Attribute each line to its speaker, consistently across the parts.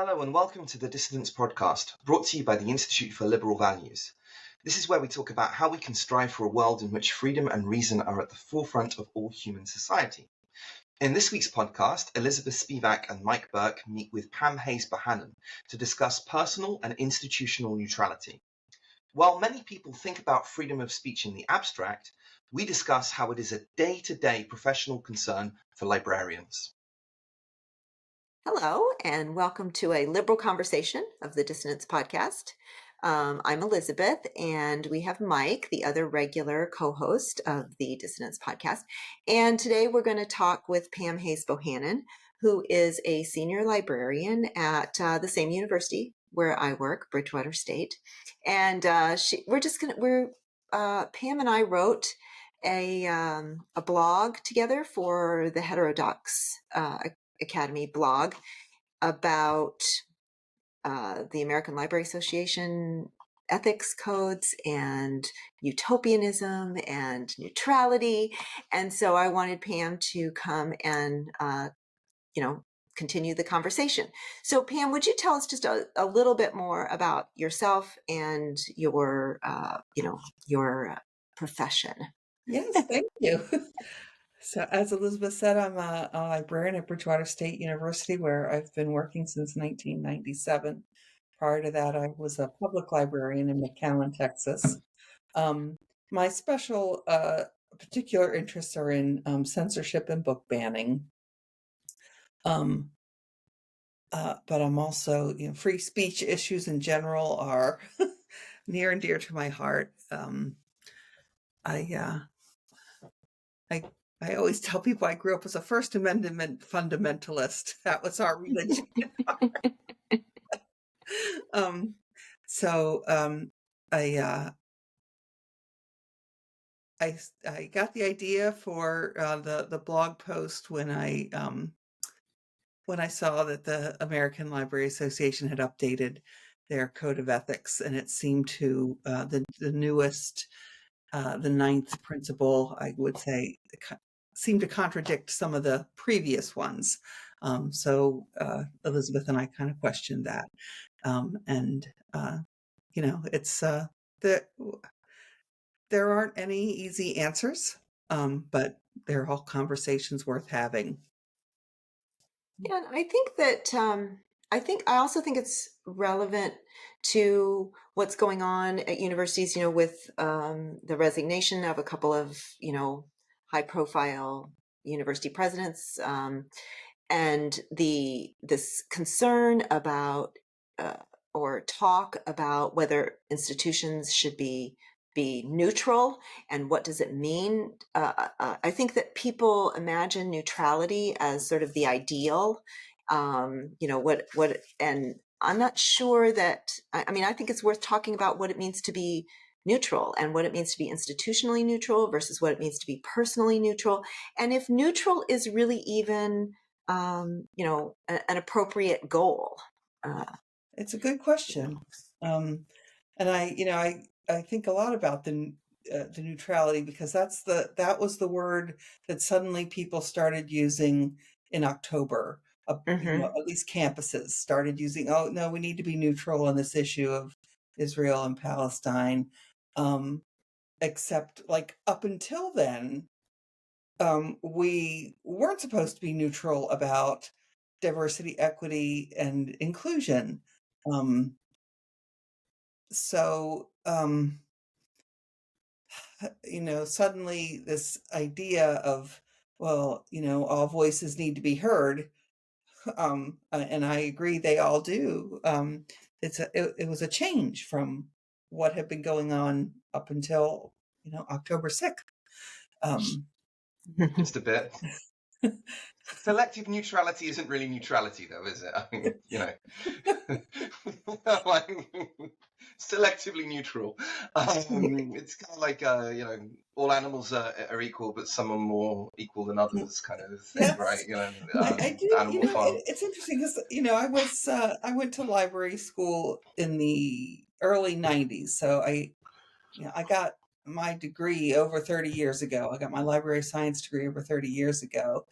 Speaker 1: Hello and welcome to the Dissidents podcast, brought to you by the Institute for Liberal Values. This is where we talk about how we can strive for a world in which freedom and reason are at the forefront of all human society. In this week's podcast, Elizabeth Spivak and Mike Burke meet with Pam Hayes-Bohanan to discuss personal and institutional neutrality. While many people think about freedom of speech in the abstract, we discuss how it is a day-to-day professional concern for librarians.
Speaker 2: Hello, and welcome to a liberal conversation of the Dissonance podcast. I'm Elizabeth, and we have Mike, the other regular co-host of the Dissonance podcast. And today we're going to talk with Pam Hayes-Bohanan, who is a senior librarian at the same university where I work, Bridgewater State. And Pam and I wrote a blog together for the Heterodox Academy blog about the American Library Association ethics codes and utopianism and neutrality. And so I wanted Pam to come and, continue the conversation. So Pam, would you tell us just a little bit more about yourself and your profession?
Speaker 3: Yes, thank you. So as Elizabeth said, I'm a librarian at Bridgewater State University, where I've been working since 1997. Prior to that, I was a public librarian in McAllen, Texas. My special particular interests are in censorship and book banning. But I'm also, free speech issues in general are near and dear to my heart. I always tell people I grew up as a First Amendment fundamentalist. That was our religion. I got the idea for the blog post when I saw that the American Library Association had updated their code of ethics, and it seemed to the newest, the ninth principle, I would say, seemed to contradict some of the previous ones. So Elizabeth and I kind of questioned that. It's there aren't any easy answers, but they're all conversations worth having.
Speaker 2: Yeah, and I think that I also think it's relevant to what's going on at universities, with the resignation of a couple of, high-profile university presidents, and this concern about or talk about whether institutions should be neutral and what does it mean. I think that people imagine neutrality as sort of the ideal. And I'm not sure that. I think it's worth talking about what it means to be neutral and what it means to be institutionally neutral versus what it means to be personally neutral, and if neutral is really even an appropriate goal.
Speaker 3: It's a good question, and I think a lot about the neutrality, because that was the word that suddenly people started using in October. At least campuses started using. Oh no, we need to be neutral on this issue of Israel and Palestine. Except, like, up until then, we weren't supposed to be neutral about diversity, equity, and inclusion. Suddenly this idea of, well, all voices need to be heard. And I agree, they all do. It was a change from what had been going on up until, October 6th.
Speaker 1: Just a bit. Selective neutrality isn't really neutrality, though, is it? Selectively neutral. It's kind of like, all animals are equal, but some are more equal than others, kind of thing,
Speaker 3: Yes.
Speaker 1: Right?
Speaker 3: I do.
Speaker 1: Animal Farm.
Speaker 3: It's interesting because I went to library school in the early 90s, so I got my degree over 30 years ago. I got my library science degree over 30 years ago.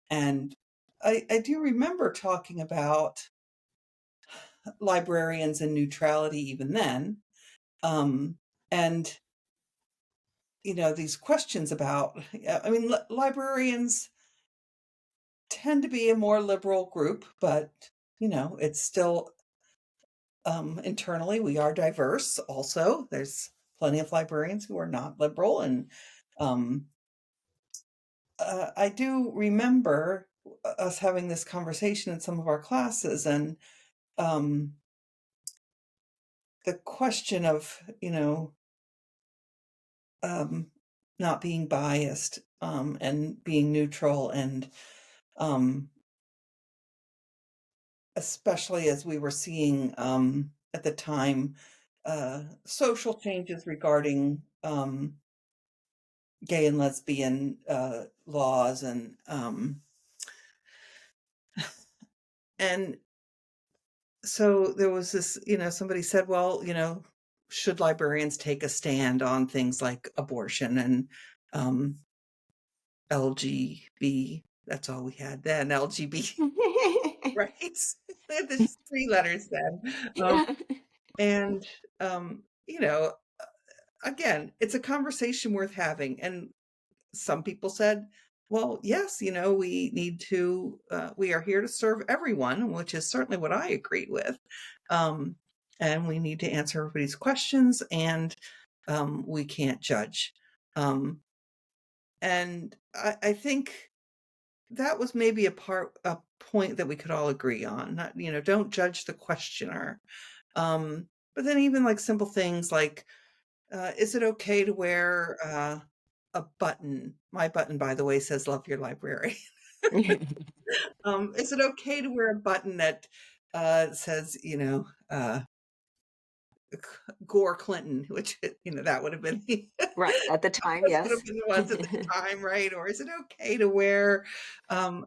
Speaker 3: And I do remember talking about librarians and neutrality even then. And, these questions about, librarians tend to be a more liberal group, but, it's still, internally, we are diverse also. There's plenty of librarians who are not liberal. And I do remember us having this conversation in some of our classes, and the question of, not being biased, and being neutral, and especially as we were seeing at the time social changes regarding gay and lesbian laws, and so there was this, somebody said, well, should librarians take a stand on things like abortion and LGB? That's all we had then, LGBT rights. There's 3 letters then. And, again, it's a conversation worth having. And some people said, well, yes, we need to, we are here to serve everyone, which is certainly what I agree with. And we need to answer everybody's questions, and we can't judge. And I think that was maybe a point that we could all agree on. Not, don't judge the questioner. But then even like simple things like, is it okay to wear a button? My button, by the way, says "Love Your Librarian." Is it okay to wear a button that says, Gore Clinton, which, that would have been
Speaker 2: Right, at the time,
Speaker 3: would
Speaker 2: yes.
Speaker 3: have been the ones at the time, right? Or is it okay to wear, a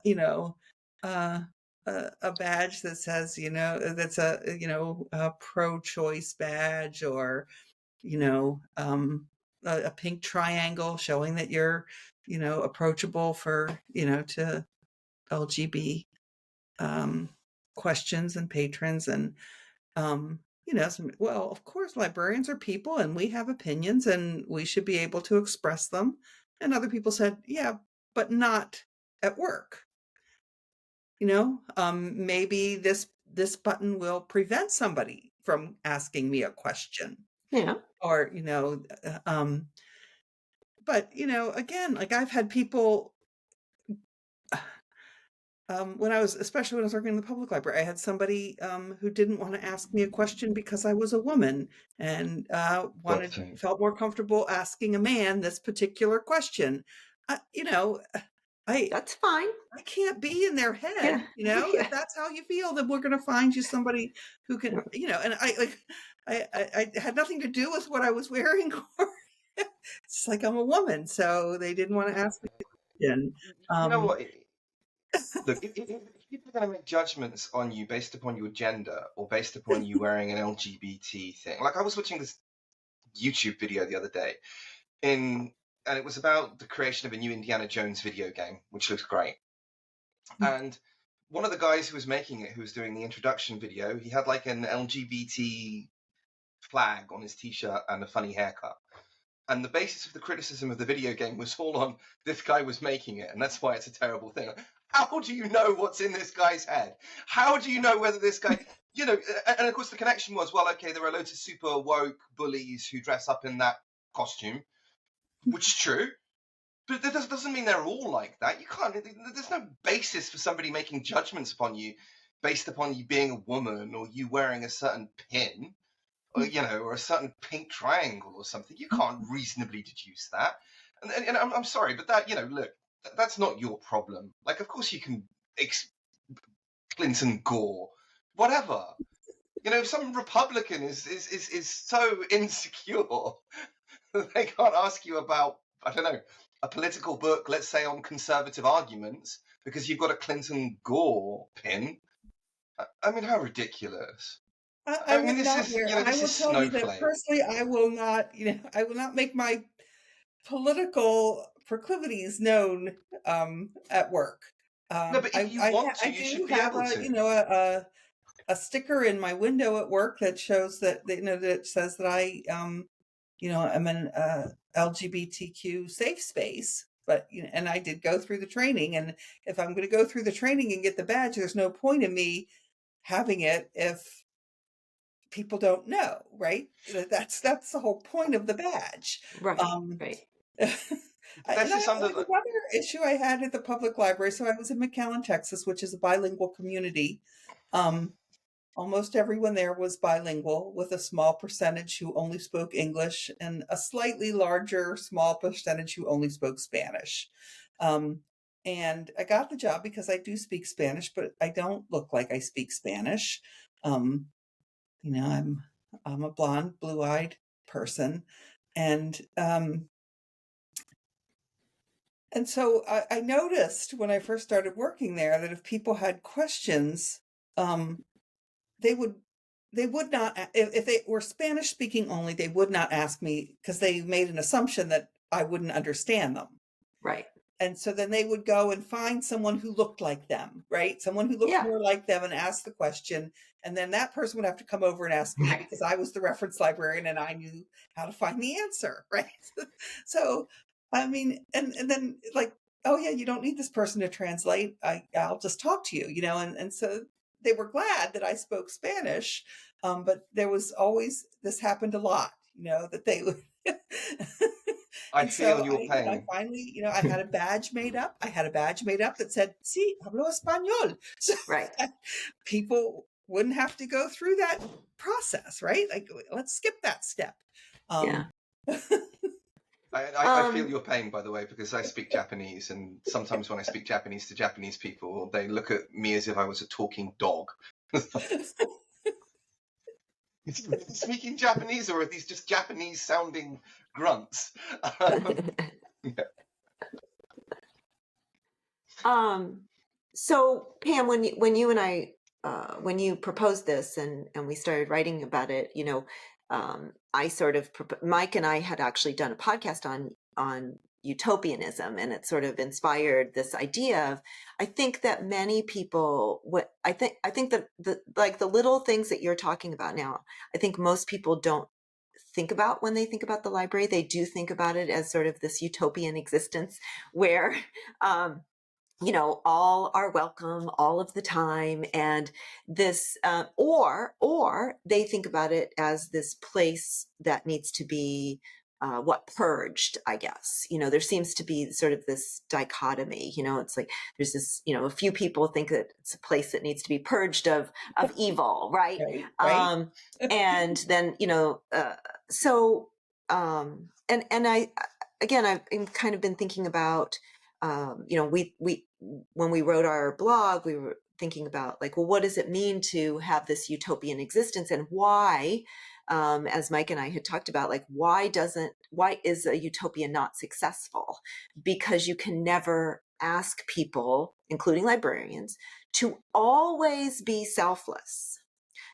Speaker 3: badge that says, that's a pro-choice badge, or, a pink triangle showing that you're, approachable for, to LGB questions and patrons. And, well, of course, librarians are people, and we have opinions, and we should be able to express them. And other people said, yeah, but not at work. Maybe this button will prevent somebody from asking me a question.
Speaker 2: Yeah.
Speaker 3: Or, but, again, like I've had people, especially when I was working in the public library, I had somebody who didn't want to ask me a question because I was a woman, and felt more comfortable asking a man this particular question.
Speaker 2: That's fine.
Speaker 3: I can't be in their head,
Speaker 2: Yeah.
Speaker 3: if that's how you feel, then we're going to find you somebody who can, and I had nothing to do with what I was wearing. It's like, I'm a woman, so they didn't want to ask me a question.
Speaker 1: You know what? Look, if people are going to make judgments on you based upon your gender or based upon you wearing an LGBT thing, like I was watching this YouTube video the other day, and it was about the creation of a new Indiana Jones video game, which looks great. And one of the guys who was making it, who was doing the introduction video, he had like an LGBT flag on his t-shirt and a funny haircut. And the basis of the criticism of the video game was all on this guy was making it, and that's why it's a terrible thing. How do you know what's in this guy's head? How do you know whether this guy, and of course the connection was, well, okay, there are loads of super woke bullies who dress up in that costume, which is true, but that doesn't mean they're all like that. You can't, there's no basis for somebody making judgments upon you based upon you being a woman or you wearing a certain pin. Or, or a certain pink triangle or something. You can't reasonably deduce that. And I'm sorry, but that, look, that's not your problem. Like, of course you can Clinton Gore, whatever. If some Republican is so insecure that they can't ask you about, I don't know, a political book, let's say on conservative arguments, because you've got a Clinton Gore pin. I mean, how ridiculous.
Speaker 3: I will tell you that personally, I will not make my political proclivities known at work.
Speaker 1: No, but if you want to, you should be able to.
Speaker 3: a sticker in my window at work that shows that, that says that I, I'm an LGBTQ safe space. But, and I did go through the training. And if I'm going to go through the training and get the badge, there's no point in me having it if people don't know, right? That's the whole point of the badge.
Speaker 2: Right.
Speaker 3: Right.
Speaker 1: Another
Speaker 3: issue I had at the public library. So I was in McAllen, Texas, which is a bilingual community. Almost everyone there was bilingual, with a small percentage who only spoke English and a slightly larger, small percentage who only spoke Spanish. And I got the job because I do speak Spanish, but I don't look like I speak Spanish. I'm a blonde, blue-eyed person, and so I noticed when I first started working there that if people had questions, they would not, if they were Spanish speaking only, they would not ask me because they made an assumption that I wouldn't understand them.
Speaker 2: Right.
Speaker 3: And so then they would go and find someone who looked like them, right? Someone who looked more like them and ask the question. And then that person would have to come over and ask me because I was the reference librarian and I knew how to find the answer, right? So, I mean, and then like, oh yeah, you don't need this person to translate. I'll just talk to you, and so they were glad that I spoke Spanish. But there was always, this happened a lot, that they would.
Speaker 1: I feel your pain.
Speaker 3: I finally, I had a badge made up. That said, "Sí, hablo español." So people wouldn't have to go through that process, right? Like, let's skip that step.
Speaker 2: Yeah.
Speaker 1: I feel your pain, by the way, because I speak Japanese, and sometimes when I speak Japanese to Japanese people, they look at me as if I was a talking dog. Is he really speaking Japanese, or are these just Japanese-sounding grunts?
Speaker 2: So Pam, when you and I when you proposed this and we started writing about it, I sort of Mike and I had actually done a podcast on utopianism, and it sort of inspired this idea of, I think that many people, I think that the little things that you're talking about now, I think most people don't think about when they think about the library. They do think about it as sort of this utopian existence where all are welcome all of the time, and this or they think about it as this place that needs to be purged, I guess. There seems to be sort of this dichotomy. It's like there's this, a few people think that it's a place that needs to be purged of evil, right?
Speaker 3: Right.
Speaker 2: And then and I again, I've kind of been thinking about we when we wrote our blog, we were thinking about like, well, what does it mean to have this utopian existence, and why, as Mike and I had talked about, like, why is a utopia not successful? Because you can never ask people, including librarians, to always be selfless,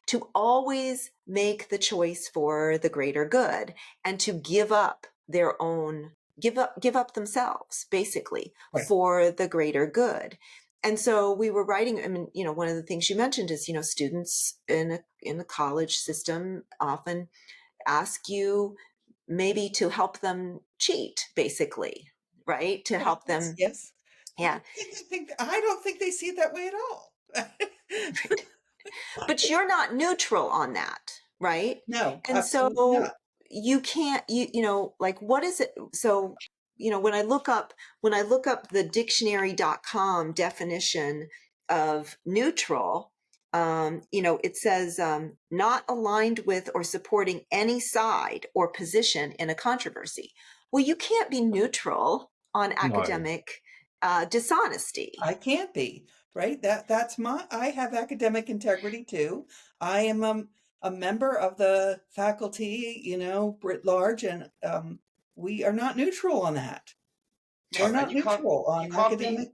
Speaker 2: to always make the choice for the greater good, and to give up their own, give up themselves, basically, for the greater good. And so we were writing, I mean, one of the things you mentioned is, students in the college system often ask you maybe to help them cheat, basically, right? To help them.
Speaker 3: Yes.
Speaker 2: Yeah.
Speaker 3: I don't think they see it that way at all.
Speaker 2: Right. But you're not neutral on that, right?
Speaker 3: No,
Speaker 2: and so
Speaker 3: not.
Speaker 2: You can't, like, what is it? So, when I look up the dictionary.com definition of neutral, it says not aligned with or supporting any side or position in a controversy. Well, you can't be neutral on academic dishonesty.
Speaker 3: I can't be, right? I have academic integrity too. I am a member of the faculty, writ large, and we are not neutral on that. We're not neutral on academic.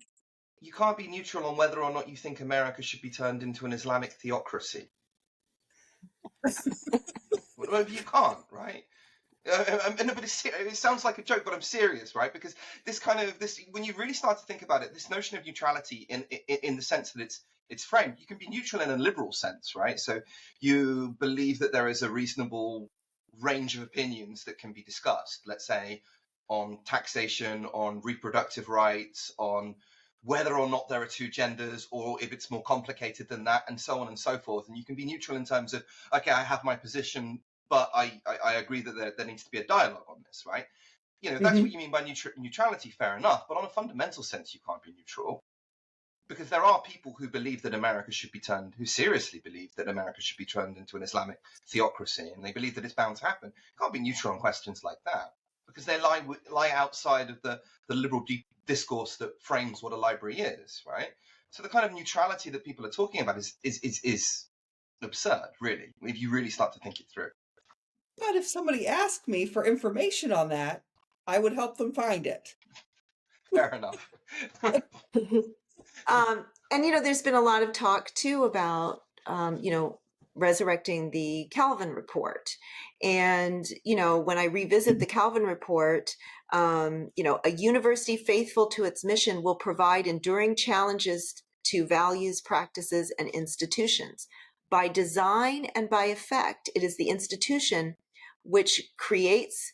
Speaker 1: You can't be neutral on whether or not you think America should be turned into an Islamic theocracy. Well, you can't, right? No, but it sounds like a joke, but I'm serious, right? Because this when you really start to think about it, this notion of neutrality in the sense that it's framed. You can be neutral in a liberal sense, right? So you believe that there is a reasonable range of opinions that can be discussed, let's say on taxation, on reproductive rights, on whether or not there are two genders, or if it's more complicated than that, and so on and so forth. And you can be neutral in terms of, okay, I have my position, but I agree that there needs to be a dialogue on this, right? That's
Speaker 3: Mhm.
Speaker 1: what you mean by neutrality, fair enough. But on a fundamental sense, you can't be neutral, because there are people who believe that America should be turned, who seriously believe that America should be turned into an Islamic theocracy, and they believe that it's bound to happen. You can't be neutral on questions like that, because they lie outside of the liberal discourse that frames what a library is, right? So the kind of neutrality that people are talking about is absurd, really, if you really start to think it through.
Speaker 3: But if somebody asked me for information on that, I would help them find it.
Speaker 1: Fair enough.
Speaker 2: And there's been a lot of talk too about resurrecting the Calvin report. And when I revisit the Calvin report, a university faithful to its mission will provide enduring challenges to values, practices, and institutions. By design and by effect, it is the institution which creates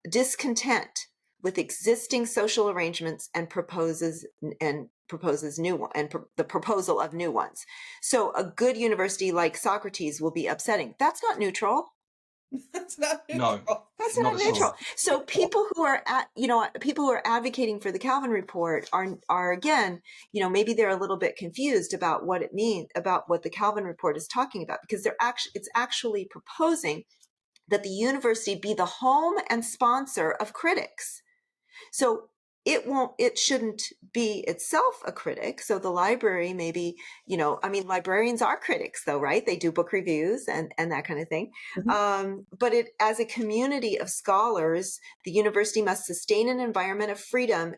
Speaker 2: discontent with existing social arrangements and proposes new one, and the proposal of new ones. So a good university like Socrates will be upsetting. That's not neutral.
Speaker 3: That's not
Speaker 1: No.
Speaker 3: neutral.
Speaker 2: That's
Speaker 1: Not
Speaker 2: not
Speaker 1: at all.
Speaker 2: neutral. So people who are people who are advocating for the Calvin report are again, maybe they're a little bit confused about what it means, about what the Calvin report is talking about, because it's actually proposing that the university be the home and sponsor of critics. So it shouldn't be itself a critic. So the library maybe, librarians are critics though, right? They do book reviews and that kind of thing.
Speaker 3: Mhm.
Speaker 2: But as a community of scholars, the university must sustain an environment of freedom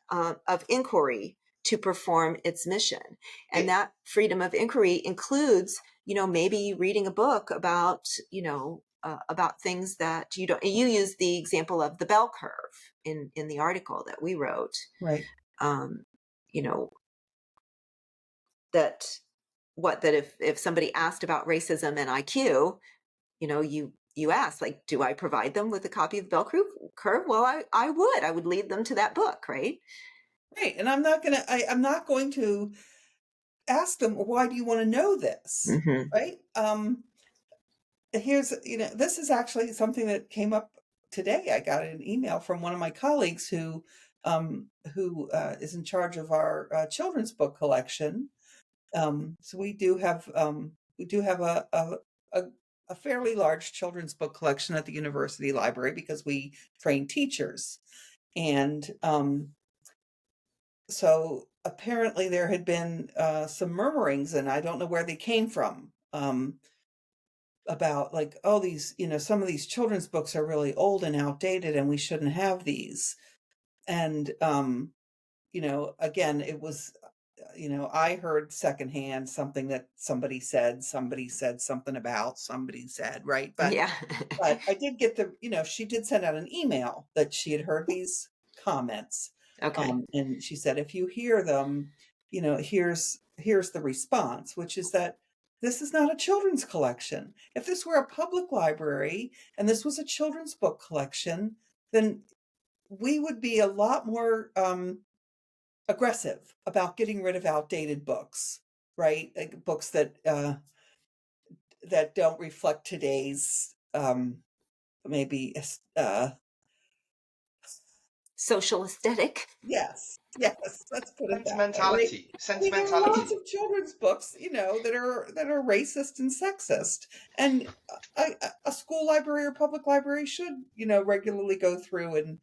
Speaker 2: of inquiry to perform its mission. And that freedom of inquiry includes, maybe reading a book about things that you use the example of the bell curve in the article that we wrote.
Speaker 3: Right.
Speaker 2: That if somebody asked about racism and IQ, you ask, like, do I provide them with a copy of the bell curve? Well, I would lead them to that book, right?
Speaker 3: Right. And I'm not going to ask them, why do you want to know this?
Speaker 2: Mm-hmm.
Speaker 3: Right. This is actually something that came up today. I got an email from one of my colleagues who is in charge of our children's book collection. So we do have a fairly large children's book collection at the university library because we train teachers. And so apparently there had been some murmurings, and I don't know where they came from, about like, oh, these, some of these children's books are really old and outdated and we shouldn't have these. And, again, it was, I heard secondhand something that somebody said something about, somebody said, right? But
Speaker 2: Yeah.
Speaker 3: but I did get she did send out an email that she had heard these comments.
Speaker 2: Okay.
Speaker 3: And she said, if you hear them, here's the response, which is that this is not a children's collection. If this were a public library and this was a children's book collection, then we would be a lot more aggressive about getting rid of outdated books, right? Like books that don't reflect today's maybe
Speaker 2: Social aesthetic.
Speaker 3: yes, let's put it that way.
Speaker 1: Sentimentality.
Speaker 3: I mean, there are lots
Speaker 1: Sentimentality.
Speaker 3: of children's books, that are racist and sexist, and a school library or public library should, regularly go through and,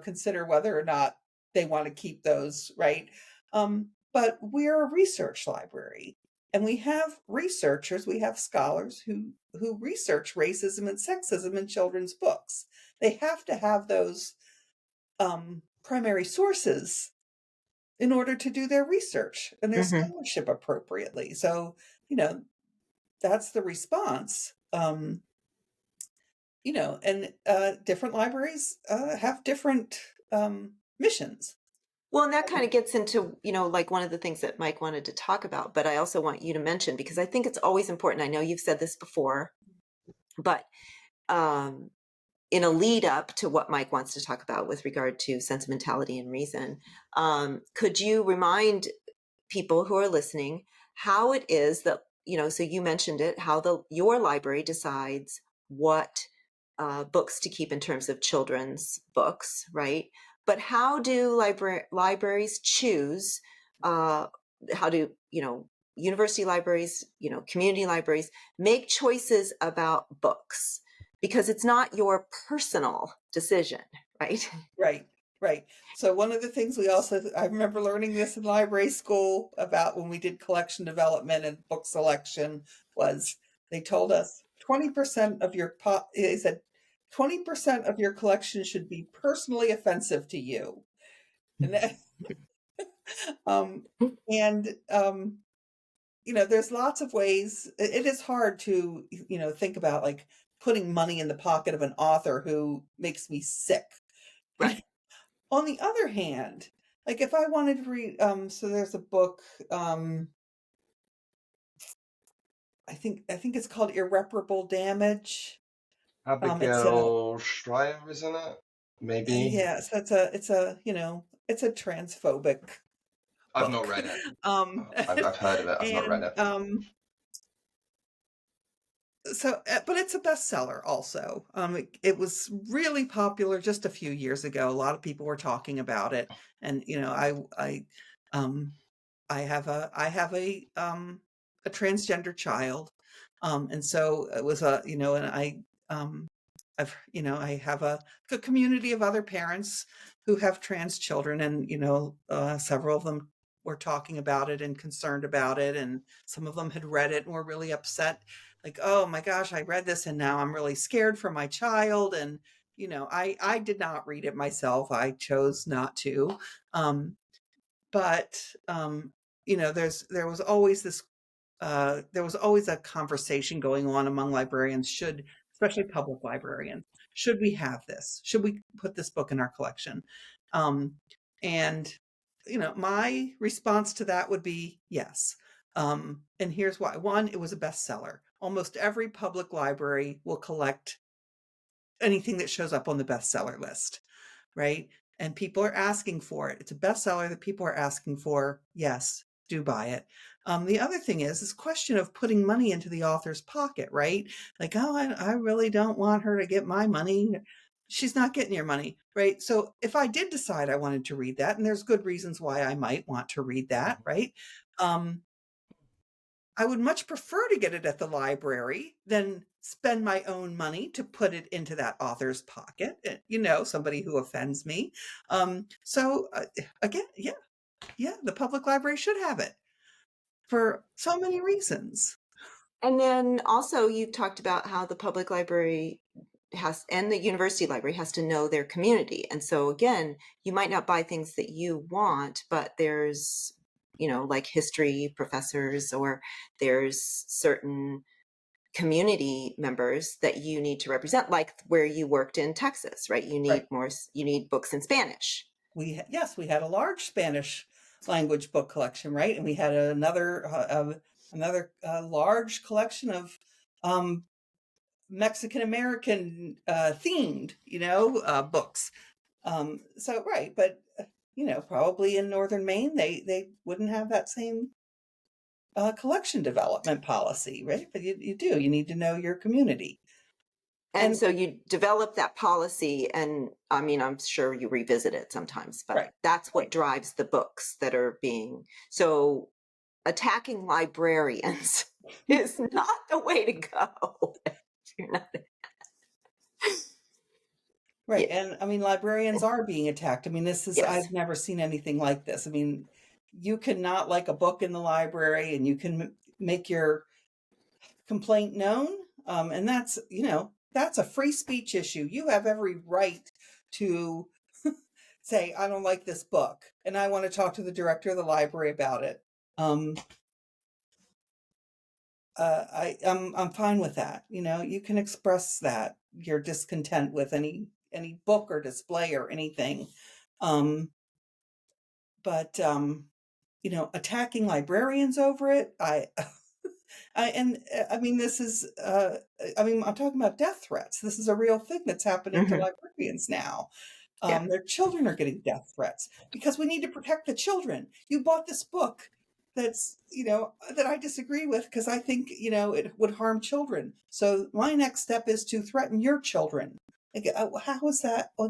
Speaker 3: consider whether or not they want to keep those, right? But we're a research library, and we have researchers, we have scholars who research racism and sexism in children's books. They have to have those primary sources in order to do their research and their scholarship appropriately. So, that's the response. And different libraries have different missions.
Speaker 2: Well, and that kind of gets into, like one of the things that Mike wanted to talk about, but I also want you to mention, because I think it's always important. I know you've said this before, but in a lead up to what Mike wants to talk about with regard to sentimentality and reason, could you remind people who are listening how it is that, so you mentioned it, how your library decides what books to keep in terms of children's books, right? But how do libraries choose, how do, university libraries, community libraries make choices about books? Because it's not your personal decision, right?
Speaker 3: Right, right. So one of the things I remember learning this in library school about when we did collection development and book selection was they told us 20% of they said 20% of your collection should be personally offensive to you. And that, and there's lots of ways. It is hard to, think about like putting money in the pocket of an author who makes me sick.
Speaker 2: Right.
Speaker 3: On the other hand, like if I wanted to read, so there's a book, I think it's called Irreparable Damage.
Speaker 1: Abigail Schreier, isn't it? Maybe.
Speaker 3: Yeah, so it's a transphobic
Speaker 1: I've
Speaker 3: book.
Speaker 1: not read it. I've heard of it. I've not read it.
Speaker 3: But it's a bestseller also. It was really popular just a few years ago. A lot of people were talking about it, and I have a transgender child, and so it was I have a community of other parents who have trans children, and several of them were talking about it and concerned about it, and some of them had read it and were really upset, like, oh my gosh, I read this and now I'm really scared for my child. And I did not read it myself. I chose not to. But there was always a conversation going on among librarians, especially public librarians, should we have this? Should we put this book in our collection? And my response to that would be yes. And here's why. One, it was a bestseller. Almost every public library will collect anything that shows up on the bestseller list, right? And people are asking for it. It's a bestseller that people are asking for. Yes, do buy it. The other thing is this question of putting money into the author's pocket, right? Like, oh, I really don't want her to get my money. She's not getting your money, right? So if I did decide I wanted to read that, and there's good reasons why I might want to read that, right? I would much prefer to get it at the library than spend my own money to put it into that author's pocket, somebody who offends me. So again, yeah, the public library should have it for so many reasons.
Speaker 2: And then also you talked about how the public library and the university library has to know their community. And so again, you might not buy things that you want, but there's, like history professors, or there's certain community members that you need to represent, like where you worked in Texas, right? You need you need books in Spanish.
Speaker 3: We had a large Spanish language book collection, right? And we had another large collection of Mexican American themed, books. But probably in northern Maine, they wouldn't have that same collection development policy, right? But you do. You need to know your community.
Speaker 2: And so you develop that policy, and I mean, I'm sure you revisit it sometimes, but that's what drives the books that are being. So attacking librarians is not the way to go. You're not.
Speaker 3: Right. Yeah. And I mean, librarians are being attacked. I mean, I've never seen anything like this. I mean, you cannot like a book in the library and you can make your complaint known. And that's a free speech issue. You have every right to say, I don't like this book and I want to talk to the director of the library about it. I'm fine with that. You can express that your discontent with any book or display or anything. but attacking librarians over it, I mean, this is, I'm talking about death threats. This is a real thing that's happening to librarians now.
Speaker 2: Yeah.
Speaker 3: Their children are getting death threats because we need to protect the children. You bought this book that's, that I disagree with because I think, it would harm children. So my next step is to threaten your children. Like, how is that? I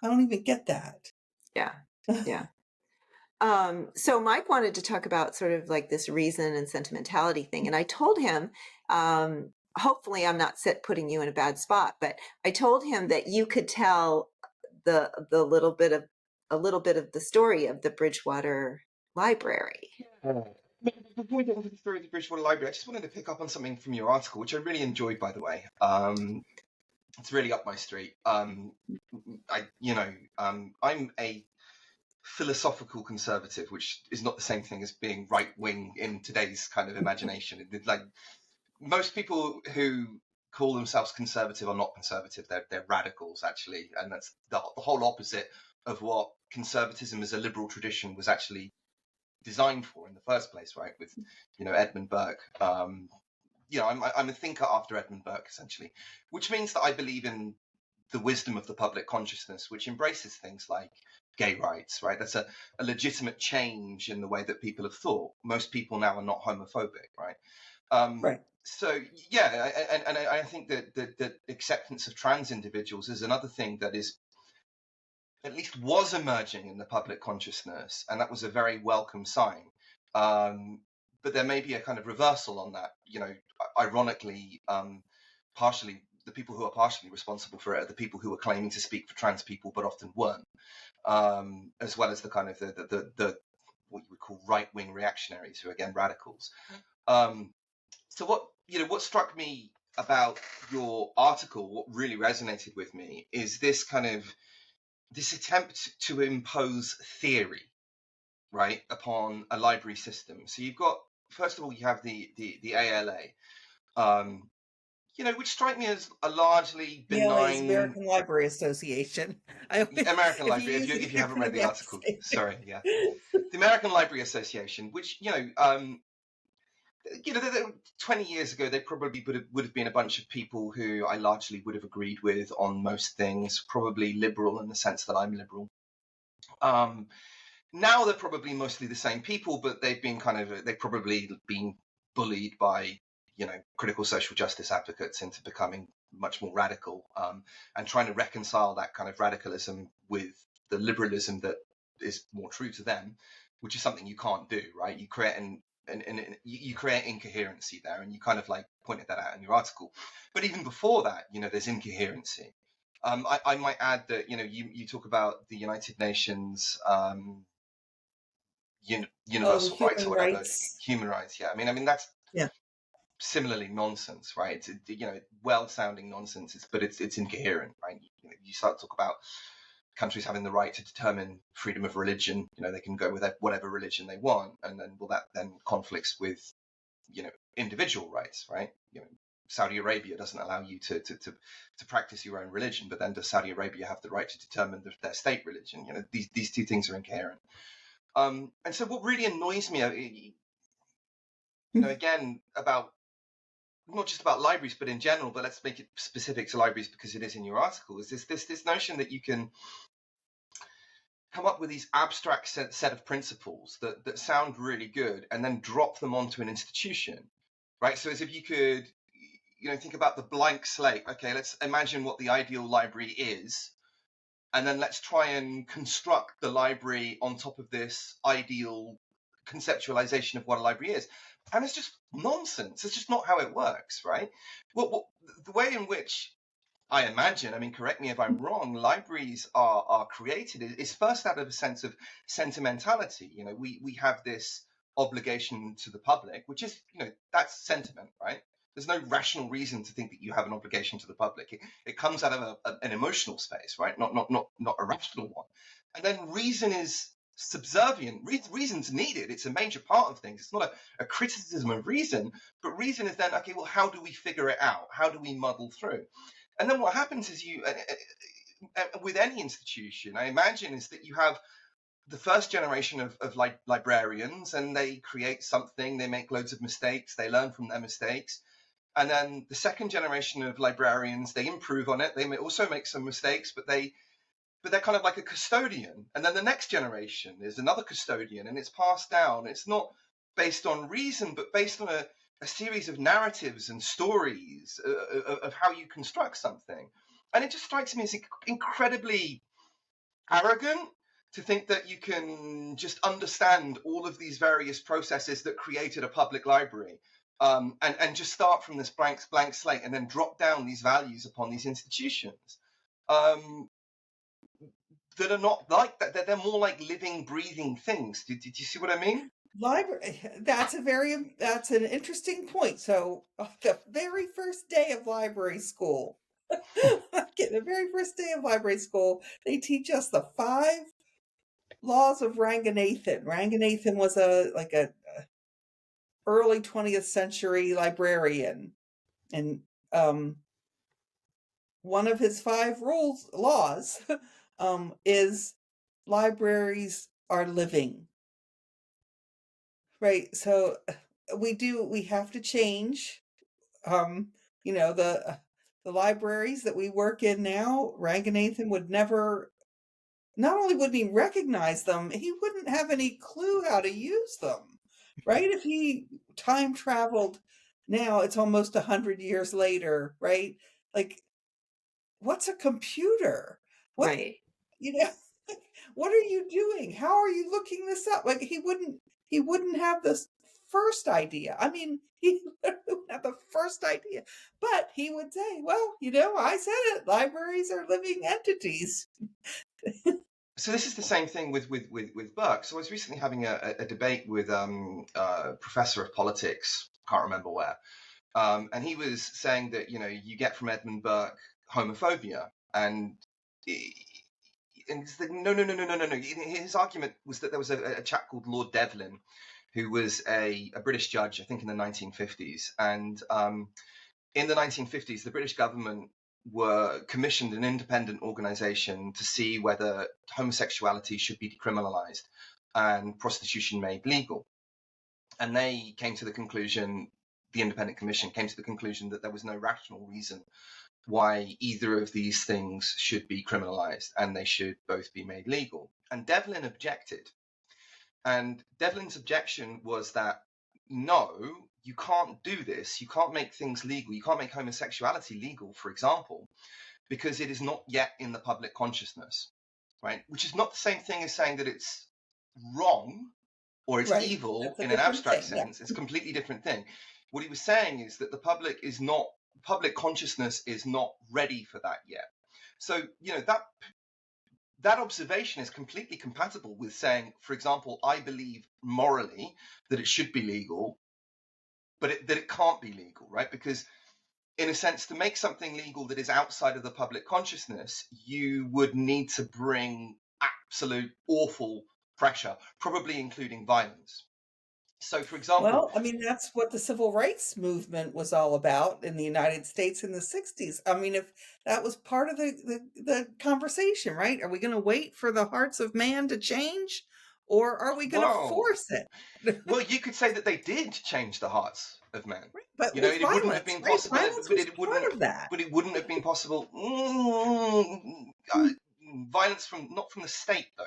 Speaker 3: don't even get that.
Speaker 2: Yeah. Yeah. So Mike wanted to talk about sort of like this reason and sentimentality thing. And I told him, hopefully I'm not putting you in a bad spot, but I told him that you could tell the a little bit of the story of the Bridgewater Library.
Speaker 1: Before we get into the story of the Bridgewater Library, I just wanted to pick up on something from your article, which I really enjoyed, by the way. It's really up my street. I'm a philosophical conservative, which is not the same thing as being right wing in today's kind of imagination. Like most people who call themselves conservative are not conservative; they're radicals actually, and that's the whole opposite of what conservatism as a liberal tradition was actually designed for in the first place, right? With Edmund Burke. I'm a thinker after Edmund Burke, essentially, which means that I believe in the wisdom of the public consciousness, which embraces things like gay rights, right? That's a legitimate change in the way that people have thought. Most people now are not homophobic, right?
Speaker 3: Right.
Speaker 1: So yeah, and I think that the acceptance of trans individuals is another thing that is at least was emerging in the public consciousness, and that was a very welcome sign. But there may be a kind of reversal on that. Ironically, partially the people who are partially responsible for it are the people who are claiming to speak for trans people but often weren't, as well as the kind of the what you would call right-wing reactionaries who are again radicals. So what struck me about your article, what really resonated with me, is this attempt to impose theory, right, upon a library system. So you've got, first of all, you have the ALA, which strike me as a largely
Speaker 3: ALA is
Speaker 1: benign
Speaker 3: American Library Association.
Speaker 1: American Library. If you haven't read the article, sorry, yeah, the American Library Association, which 20 years ago, they probably would have been a bunch of people who I largely would have agreed with on most things, probably liberal in the sense that I'm liberal. Now they're probably mostly the same people, but they've probably been bullied by, critical social justice advocates into becoming much more radical, and trying to reconcile that kind of radicalism with the liberalism that is more true to them, which is something you can't do, right? You create you create incoherency there, and you kind of like pointed that out in your article. But even before that, there's incoherency. I might add that you talk about the United Nations universal rights or whatever, human rights. Yeah, I mean that's similarly nonsense, right? It's well-sounding nonsense, but it's incoherent, right? You start to talk about countries having the right to determine freedom of religion. They can go with whatever religion they want, and then that then conflicts with individual rights, right? Saudi Arabia doesn't allow you to practice your own religion, but then does Saudi Arabia have the right to determine their state religion? These two things are incoherent. And so what really annoys me, again, about not just about libraries, but in general, but let's make it specific to libraries because it is in your article, is this notion that you can come up with these abstract set of principles that sound really good and then drop them onto an institution, right? So as if you could, think about the blank slate. Okay, let's imagine what the ideal library is, and then let's try and construct the library on top of this ideal conceptualization of what a library is. And it's just nonsense. It's just not how it works, right? The way in which I imagine, correct me if I'm wrong, libraries are created is first out of a sense of sentimentality. We have this obligation to the public, which is, that's sentiment, right? There's no rational reason to think that you have an obligation to the public. It comes out of an emotional space, right? Not a rational one. And then reason is subservient. Reason's needed. It's a major part of things. It's not a criticism of reason, but reason is then, okay, well, how do we figure it out? How do we muddle through? And then what happens is with any institution, I imagine, is that you have the first generation of librarians, and they create something, they make loads of mistakes, they learn from their mistakes. And then the second generation of librarians, they improve on it. They may also make some mistakes, but they're kind of like a custodian. And then the next generation is another custodian, and it's passed down. It's not based on reason, but based on a series of narratives and stories of how you construct something. And it just strikes me as incredibly arrogant to think that you can just understand all of these various processes that created a public library, and just start from this blank slate and then drop down these values upon these institutions that are not like that. They're more like living, breathing things. Did you see what I mean?
Speaker 3: That's an interesting point. So the very first day of library school, they teach us the 5 laws of Ranganathan. Ranganathan was a early 20th century librarian, and one of his 5 laws is libraries are living. Right. So we have to change. The libraries that we work in now, Ranganathan would never, not only wouldn't he recognize them, he wouldn't have any clue how to use them. Right? If he time traveled now, it's almost 100 years later, right? Like, what's a computer? What,
Speaker 2: Right.
Speaker 3: what are you doing? How are you looking this up? Like, he wouldn't have this first idea. I mean, he wouldn't have the first idea, but he would say, well, I said it, libraries are living entities.
Speaker 1: So this is the same thing with Burke. So I was recently having a debate with a professor of politics, can't remember where, and he was saying that you get from Edmund Burke homophobia, and he's like, no. His argument was that there was a chap called Lord Devlin, who was a British judge, I think in the 1950s, and in the 1950s, the British government were commissioned an independent organization to see whether homosexuality should be decriminalized and prostitution made legal. And they came to the conclusion, the independent commission came to the conclusion that there was no rational reason why either of these things should be criminalized, and they should both be made legal. And Devlin objected. And Devlin's objection was that, no, you can't do this. You can't make things legal. You can't make homosexuality legal, for example, because it is not yet in the public consciousness, right? Which is not the same thing as saying that it's wrong or it's evil in an abstract sense. Yeah. It's a completely different thing. What he was saying is that the public consciousness is not ready for that yet. So, that observation is completely compatible with saying, for example, I believe morally that it should be legal, but that it can't be legal, right? Because in a sense, to make something legal that is outside of the public consciousness, you would need to bring absolute awful pressure, probably including violence. So, for example...
Speaker 3: Well, I mean, that's what the civil rights movement was all about in the United States in the 60s. I mean, if that was part of the conversation, right? Are we going to wait for the hearts of man to change, or are we going to force it?
Speaker 1: Well, you could say that they did change the hearts of men.
Speaker 3: Right, but
Speaker 1: it
Speaker 3: violence,
Speaker 1: wouldn't have been possible.
Speaker 3: But
Speaker 1: it wouldn't have been possible. Violence not from the state, though.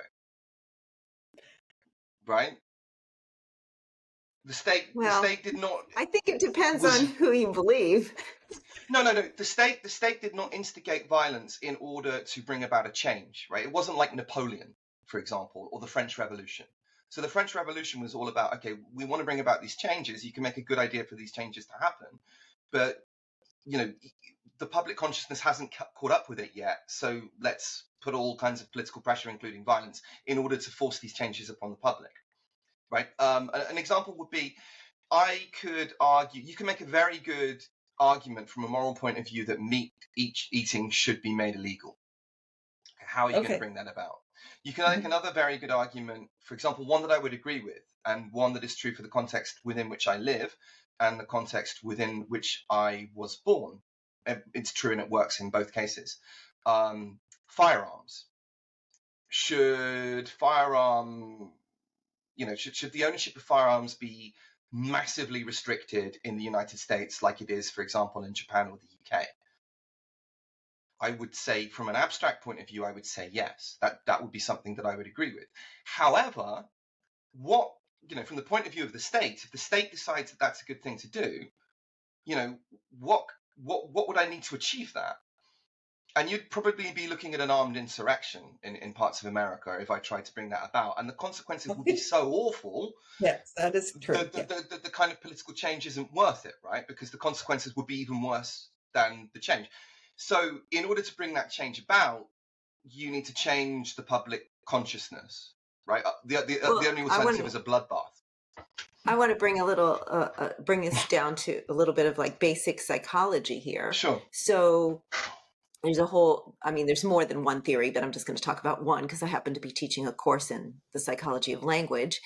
Speaker 1: Right? The state did not.
Speaker 2: I think it depends on who you believe.
Speaker 1: No. The state did not instigate violence in order to bring about a change, right? It wasn't like Napoleon, for example, or the French Revolution. So the French Revolution was all about, okay, we want to bring about these changes. You can make a good idea for these changes to happen, but the public consciousness hasn't caught up with it yet. So let's put all kinds of political pressure, including violence, in order to force these changes upon the public. Right. An example would be, I could argue, you can make a very good argument from a moral point of view that meat eating should be made illegal. How are you going to bring that about? You can make another very good argument, for example, one that I would agree with, and one that is true for the context within which I live and the context within which I was born. It's true and it works in both cases. Firearms should the ownership of firearms be massively restricted in the United States like it is, for example, in Japan or the UK? I would say, from an abstract point of view, I would say yes. That would be something that I would agree with. However, from the point of view of the state, if the state decides that that's a good thing to do, what would I need to achieve that? And you'd probably be looking at an armed insurrection in parts of America if I tried to bring that about. And the consequences would be so awful.
Speaker 3: Yes, that is true.
Speaker 1: The kind of political change isn't worth it, right? Because the consequences would be even worse than the change. So in order to bring that change about, you need to change the public consciousness, right? The only alternative is a bloodbath.
Speaker 2: I want to bring bring us down to a little bit of like basic psychology here.
Speaker 1: Sure.
Speaker 2: So there's more than one theory, but I'm just going to talk about one because I happen to be teaching a course in the psychology of language.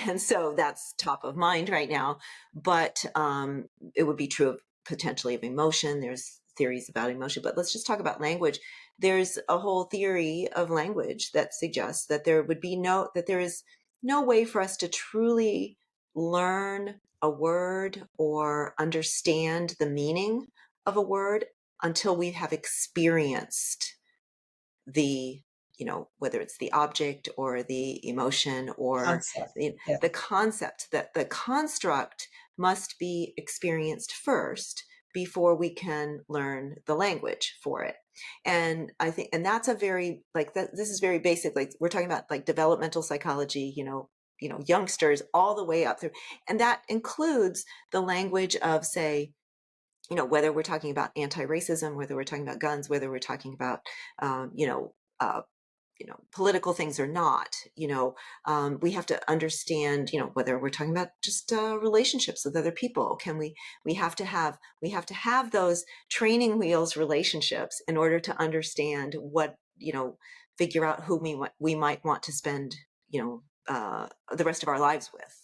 Speaker 2: And so that's top of mind right now. But it would be true of potentially of emotion. There's theories about emotion, but let's just talk about language. There's a whole theory of language that suggests that there is no way for us to truly learn a word or understand the meaning of a word until we have experienced the, whether it's the object or the emotion or the concept, that the construct must be experienced first before we can learn the language for it. And I think, and that's a very, this is very basic, like we're talking about like developmental psychology, youngsters all the way up through. And that includes the language of, say, whether we're talking about anti-racism, whether we're talking about guns, whether we're talking about, political things or not, we have to understand, whether we're talking about just relationships with other people. We have to have those training wheels relationships in order to understand what, figure out who we might want to spend, the rest of our lives with.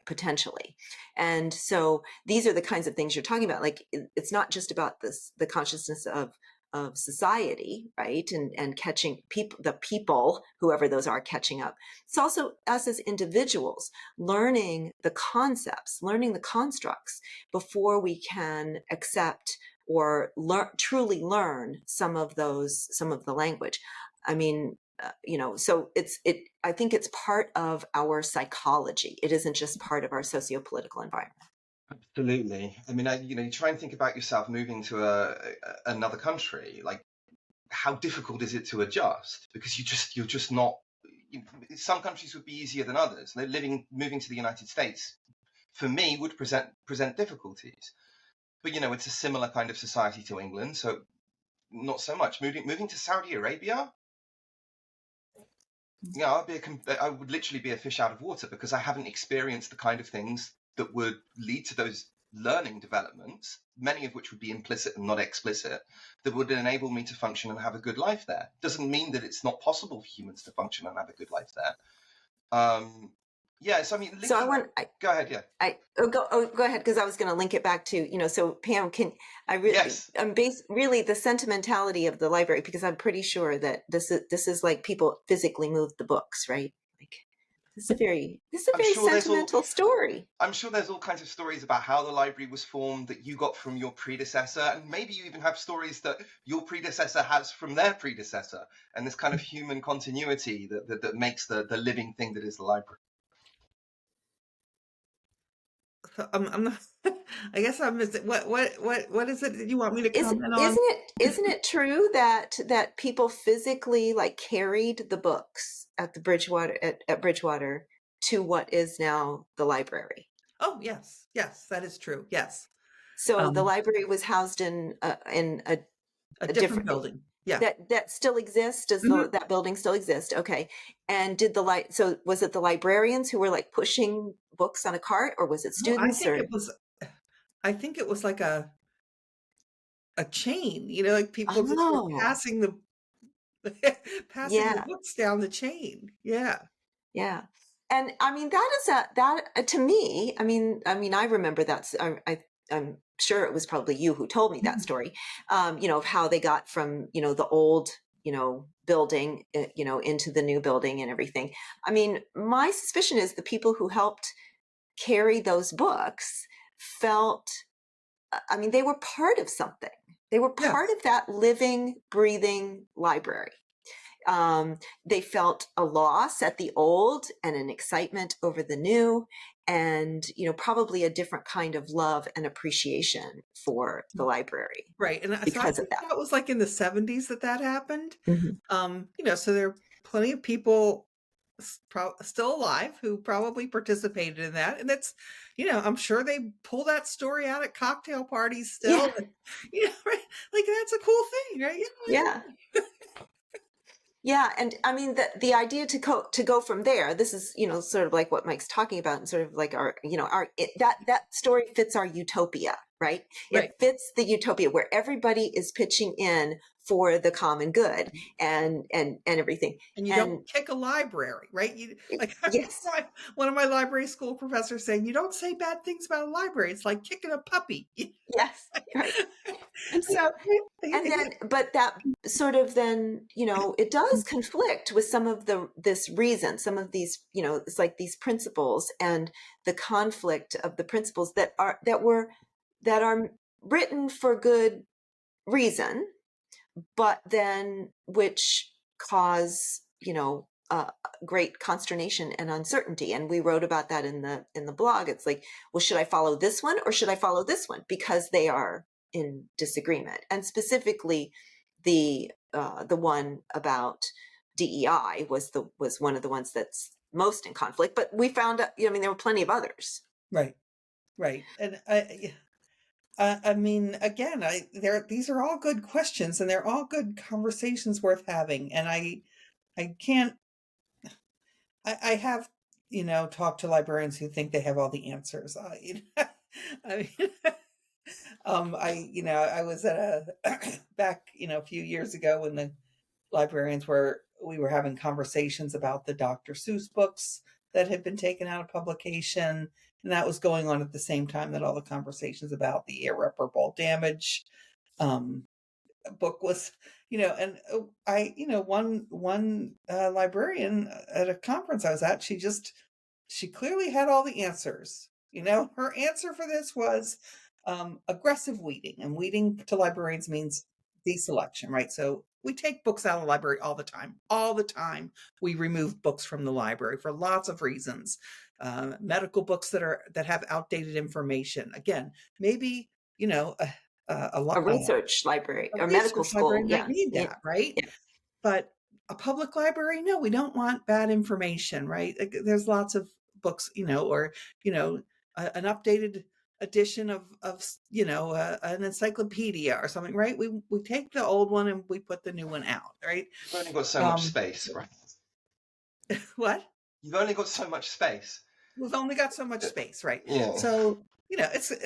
Speaker 2: Potentially. And so these are the kinds of things you're talking about. Like, it's not just about the consciousness of society, right? And catching the people, whoever those are, catching up. It's also us as individuals learning the concepts, learning the constructs before we can accept or truly learn some of the language. I mean, so I think it's part of our psychology. It isn't just part of our socio-political environment.
Speaker 1: Absolutely. I mean, you try and think about yourself moving to another country. Like, how difficult is it to adjust? Because you're just not. Some countries would be easier than others. Moving to the United States, for me, would present difficulties. But it's a similar kind of society to England, so not so much. Moving to Saudi Arabia. I would literally be a fish out of water because I haven't experienced the kind of things that would lead to those learning developments, many of which would be implicit and not explicit, that would enable me to function and have a good life there. Doesn't mean that it's not possible for humans to function and have a good life there. Go ahead. Yeah.
Speaker 2: Go ahead, because I was going to link it back to, so Pam,
Speaker 1: Yes.
Speaker 2: Really the sentimentality of the library, because I'm pretty sure that this is like people physically moved the books, right? Like, this is a very sentimental story.
Speaker 1: I'm sure there's all kinds of stories about how the library was formed that you got from your predecessor, and maybe you even have stories that your predecessor has from their predecessor, and this kind of human continuity that makes the living thing that is the library.
Speaker 3: I'm not. I guess I'm missing. What is it that you want me to comment on?
Speaker 2: Isn't it true that people physically carried the books at the Bridgewater to what is now the library?
Speaker 3: Oh yes, that is true. Yes.
Speaker 2: So the library was housed in a
Speaker 3: different building. Yeah.
Speaker 2: That still exists? Does that building still exist? Okay. And so was it the librarians who were pushing books on a cart, or was it students?
Speaker 3: I think it was like a chain, people just were passing the books down the chain. Yeah.
Speaker 2: Yeah. And I mean, that to me, I mean, I remember that. I'm sure it was probably you who told me that story, of how they got from, the old, building, into the new building and everything. I mean, my suspicion is the people who helped carry those books felt, I mean, they were part of something. They were part of that living, breathing library. They felt a loss at the old and an excitement over the new, and probably a different kind of love and appreciation for the library.
Speaker 3: Right. And so I
Speaker 2: because of
Speaker 3: think
Speaker 2: that.
Speaker 3: that was like in the 70s that happened.
Speaker 2: Mm-hmm.
Speaker 3: So there are plenty of people still alive who probably participated in that. And that's, I'm sure they pull that story out at cocktail parties still.
Speaker 2: Yeah.
Speaker 3: Right? Like that's a cool thing, right?
Speaker 2: Yeah. Yeah, and I mean the idea to go from there. This is sort of like what Mike's talking about, and sort of like our that story fits our utopia, right? It fits the utopia where everybody is pitching in for the common good and everything.
Speaker 3: And you don't kick a library, right?
Speaker 2: Yes.
Speaker 3: One of my library school professors saying, you don't say bad things about a library. It's like kicking a puppy.
Speaker 2: Yes, right. So, and then, but that sort of then, it does conflict with some of this reason, some of these, it's like these principles and the conflict of the principles that are written for good reason, but then which cause, great consternation and uncertainty. And we wrote about that in the blog. It's like, well, should I follow this one or should I follow this one? Because they are in disagreement. And specifically the one about DEI was one of the ones that's most in conflict, but we found, there were plenty of others.
Speaker 3: Right. And I mean, again, these are all good questions and they're all good conversations worth having. And I have, talked to librarians who think they have all the answers. I mean, I was at back, a few years ago when the librarians we were having conversations about the Dr. Seuss books that had been taken out of publication. And that was going on at the same time that all the conversations about the irreparable damage book was, and one librarian at a conference I was at, she clearly had all the answers. Her answer for this was aggressive weeding, and weeding to librarians means deselection, right? So we take books out of the library all the time. We remove books from the library for lots of reasons. Medical books that have outdated information. Again, maybe,
Speaker 2: a research library or medical school
Speaker 3: might need that, right?
Speaker 2: Yeah.
Speaker 3: But a public library, no, we don't want bad information, right? Like, there's lots of books, or an updated edition of an encyclopedia or something, right? We take the old one and we put the new one out, right?
Speaker 1: You've only got so much space, right?
Speaker 3: What?
Speaker 1: You've only got so much space.
Speaker 3: We've only got so much space, right?
Speaker 1: Yeah.
Speaker 3: So,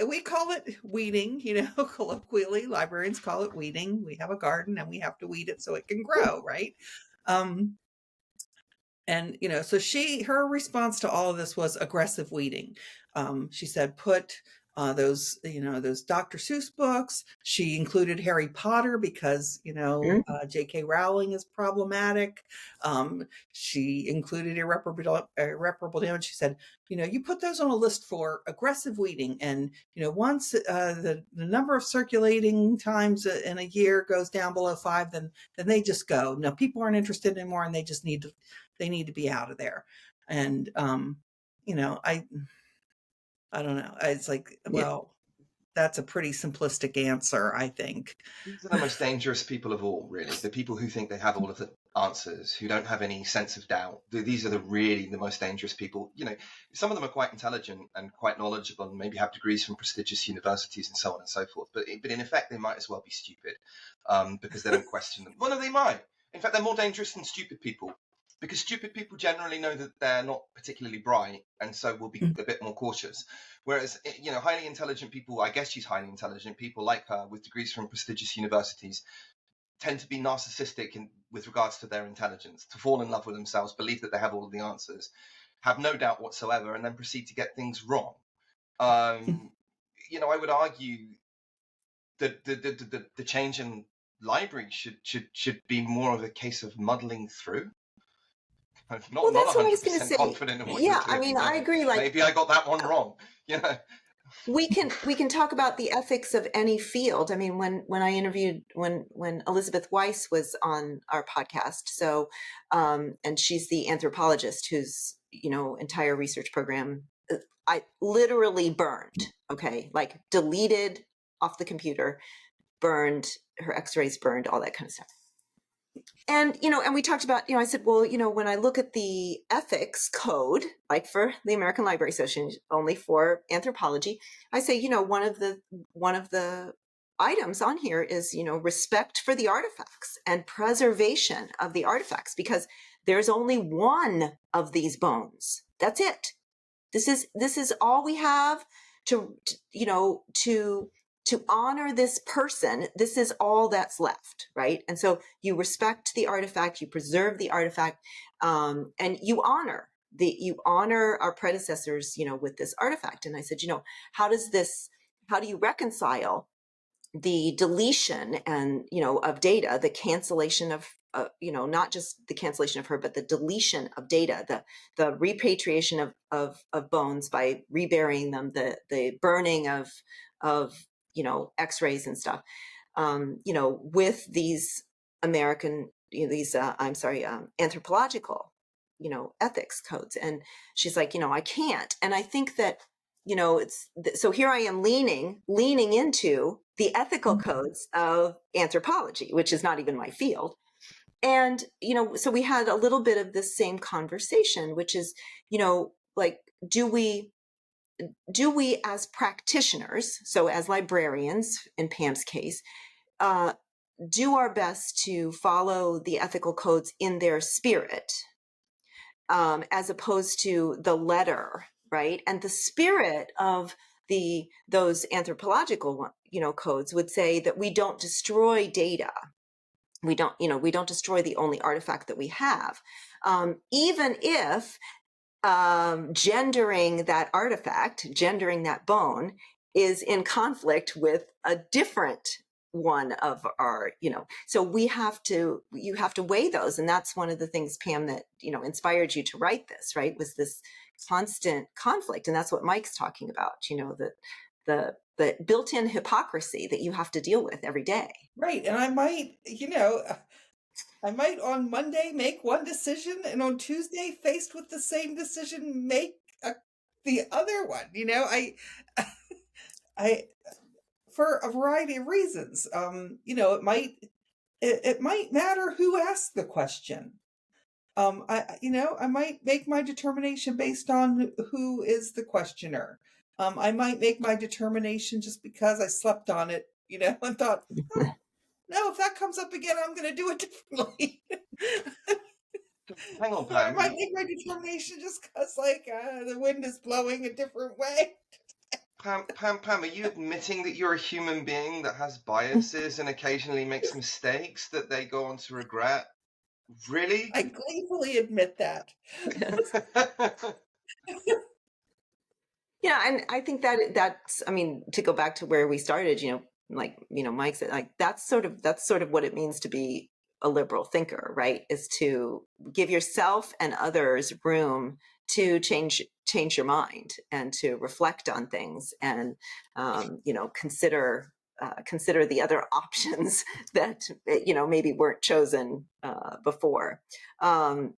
Speaker 3: we call it weeding, colloquially. Librarians call it weeding. We have a garden and we have to weed it so it can grow, right? And, so her response to all of this was aggressive weeding. She said, put those Dr. Seuss books. She included Harry Potter because, J.K. Rowling is problematic. She included irreparable damage. She said, you put those on a list for aggressive weeding. And, once the number of circulating times in a year goes down below 5, then they just go. No, people aren't interested anymore, and they just need to be out of there. And, I don't know. It's like, well, that's a pretty simplistic answer, I think.
Speaker 1: These are the most dangerous people of all, really. The people who think they have all of the answers, who don't have any sense of doubt. These are the most dangerous people. Some of them are quite intelligent and quite knowledgeable and maybe have degrees from prestigious universities and so on and so forth. But in effect, they might as well be stupid because they don't question them. Well, no, they might. In fact, they're more dangerous than stupid people. Because stupid people generally know that they're not particularly bright and so will be a bit more cautious. Whereas, highly intelligent people, I guess she's highly intelligent, people like her with degrees from prestigious universities tend to be narcissistic with regards to their intelligence, to fall in love with themselves, believe that they have all of the answers, have no doubt whatsoever, and then proceed to get things wrong. I would argue that the change in libraries should be more of a case of muddling through. I'm
Speaker 2: Well,
Speaker 1: not
Speaker 2: that's what I was going to
Speaker 1: 100%
Speaker 2: say.
Speaker 1: confident in what you're
Speaker 2: Yeah, I
Speaker 1: clearly
Speaker 2: mean, I
Speaker 1: saying.
Speaker 2: agree. Like,
Speaker 1: Maybe I got that one wrong.
Speaker 2: we can talk about the ethics of any field. I mean, when I interviewed when Elizabeth Weiss was on our podcast, so and she's the anthropologist whose entire research program I literally burned. Okay, like deleted off the computer, burned her X-rays, burned all that kind of stuff. And, and we talked about, I said, well, when I look at the ethics code, like for the American Library Association, only for anthropology, I say, one of the items on here is, respect for the artifacts and preservation of the artifacts, because there's only one of these bones. That's it. This is all we have to honor this person. This is all that's left, right? And so you respect the artifact, you preserve the artifact, and you honor our predecessors, with this artifact. And I said, how do you reconcile the deletion and of data, the cancellation of not just the cancellation of her, but the deletion of data, the repatriation of bones by reburying them, the burning of X-rays and stuff, with these American anthropological ethics codes. And she's like, I can't. And I think that so here I am leaning into the ethical codes of anthropology, which is not even my field. And, so we had a little bit of this same conversation, which is, like, do we as practitioners, so as librarians in Pam's case, do our best to follow the ethical codes in their spirit, as opposed to the letter, right? And the spirit of those anthropological, codes would say that we don't destroy data. We don't destroy the only artifact that we have, even if gendering that artifact, gendering that bone, is in conflict with a different one of our, so you have to weigh those. And that's one of the things, Pam, that, inspired you to write this, right? Was this constant conflict. And that's what Mike's talking about, the built-in hypocrisy that you have to deal with every day.
Speaker 3: Right. And I might on Monday make one decision, and on Tuesday, faced with the same decision, make the other one. I for a variety of reasons. It might matter who asked the question. I might make my determination based on who is the questioner. I might make my determination just because I slept on it, and thought, oh, no, if that comes up again, I'm going to do it differently.
Speaker 1: Hang on, Pam.
Speaker 3: I might make my determination just because, the wind is blowing a different way.
Speaker 1: Pam, are you admitting that you're a human being that has biases and occasionally makes mistakes that they go on to regret? Really?
Speaker 3: I gleefully admit that.
Speaker 2: Yeah, and I think that's, I mean, to go back to where we started, Mike said, like, that's sort of what it means to be a liberal thinker, right? Is to give yourself and others room to change your mind and to reflect on things and, consider the other options that, maybe weren't chosen before. And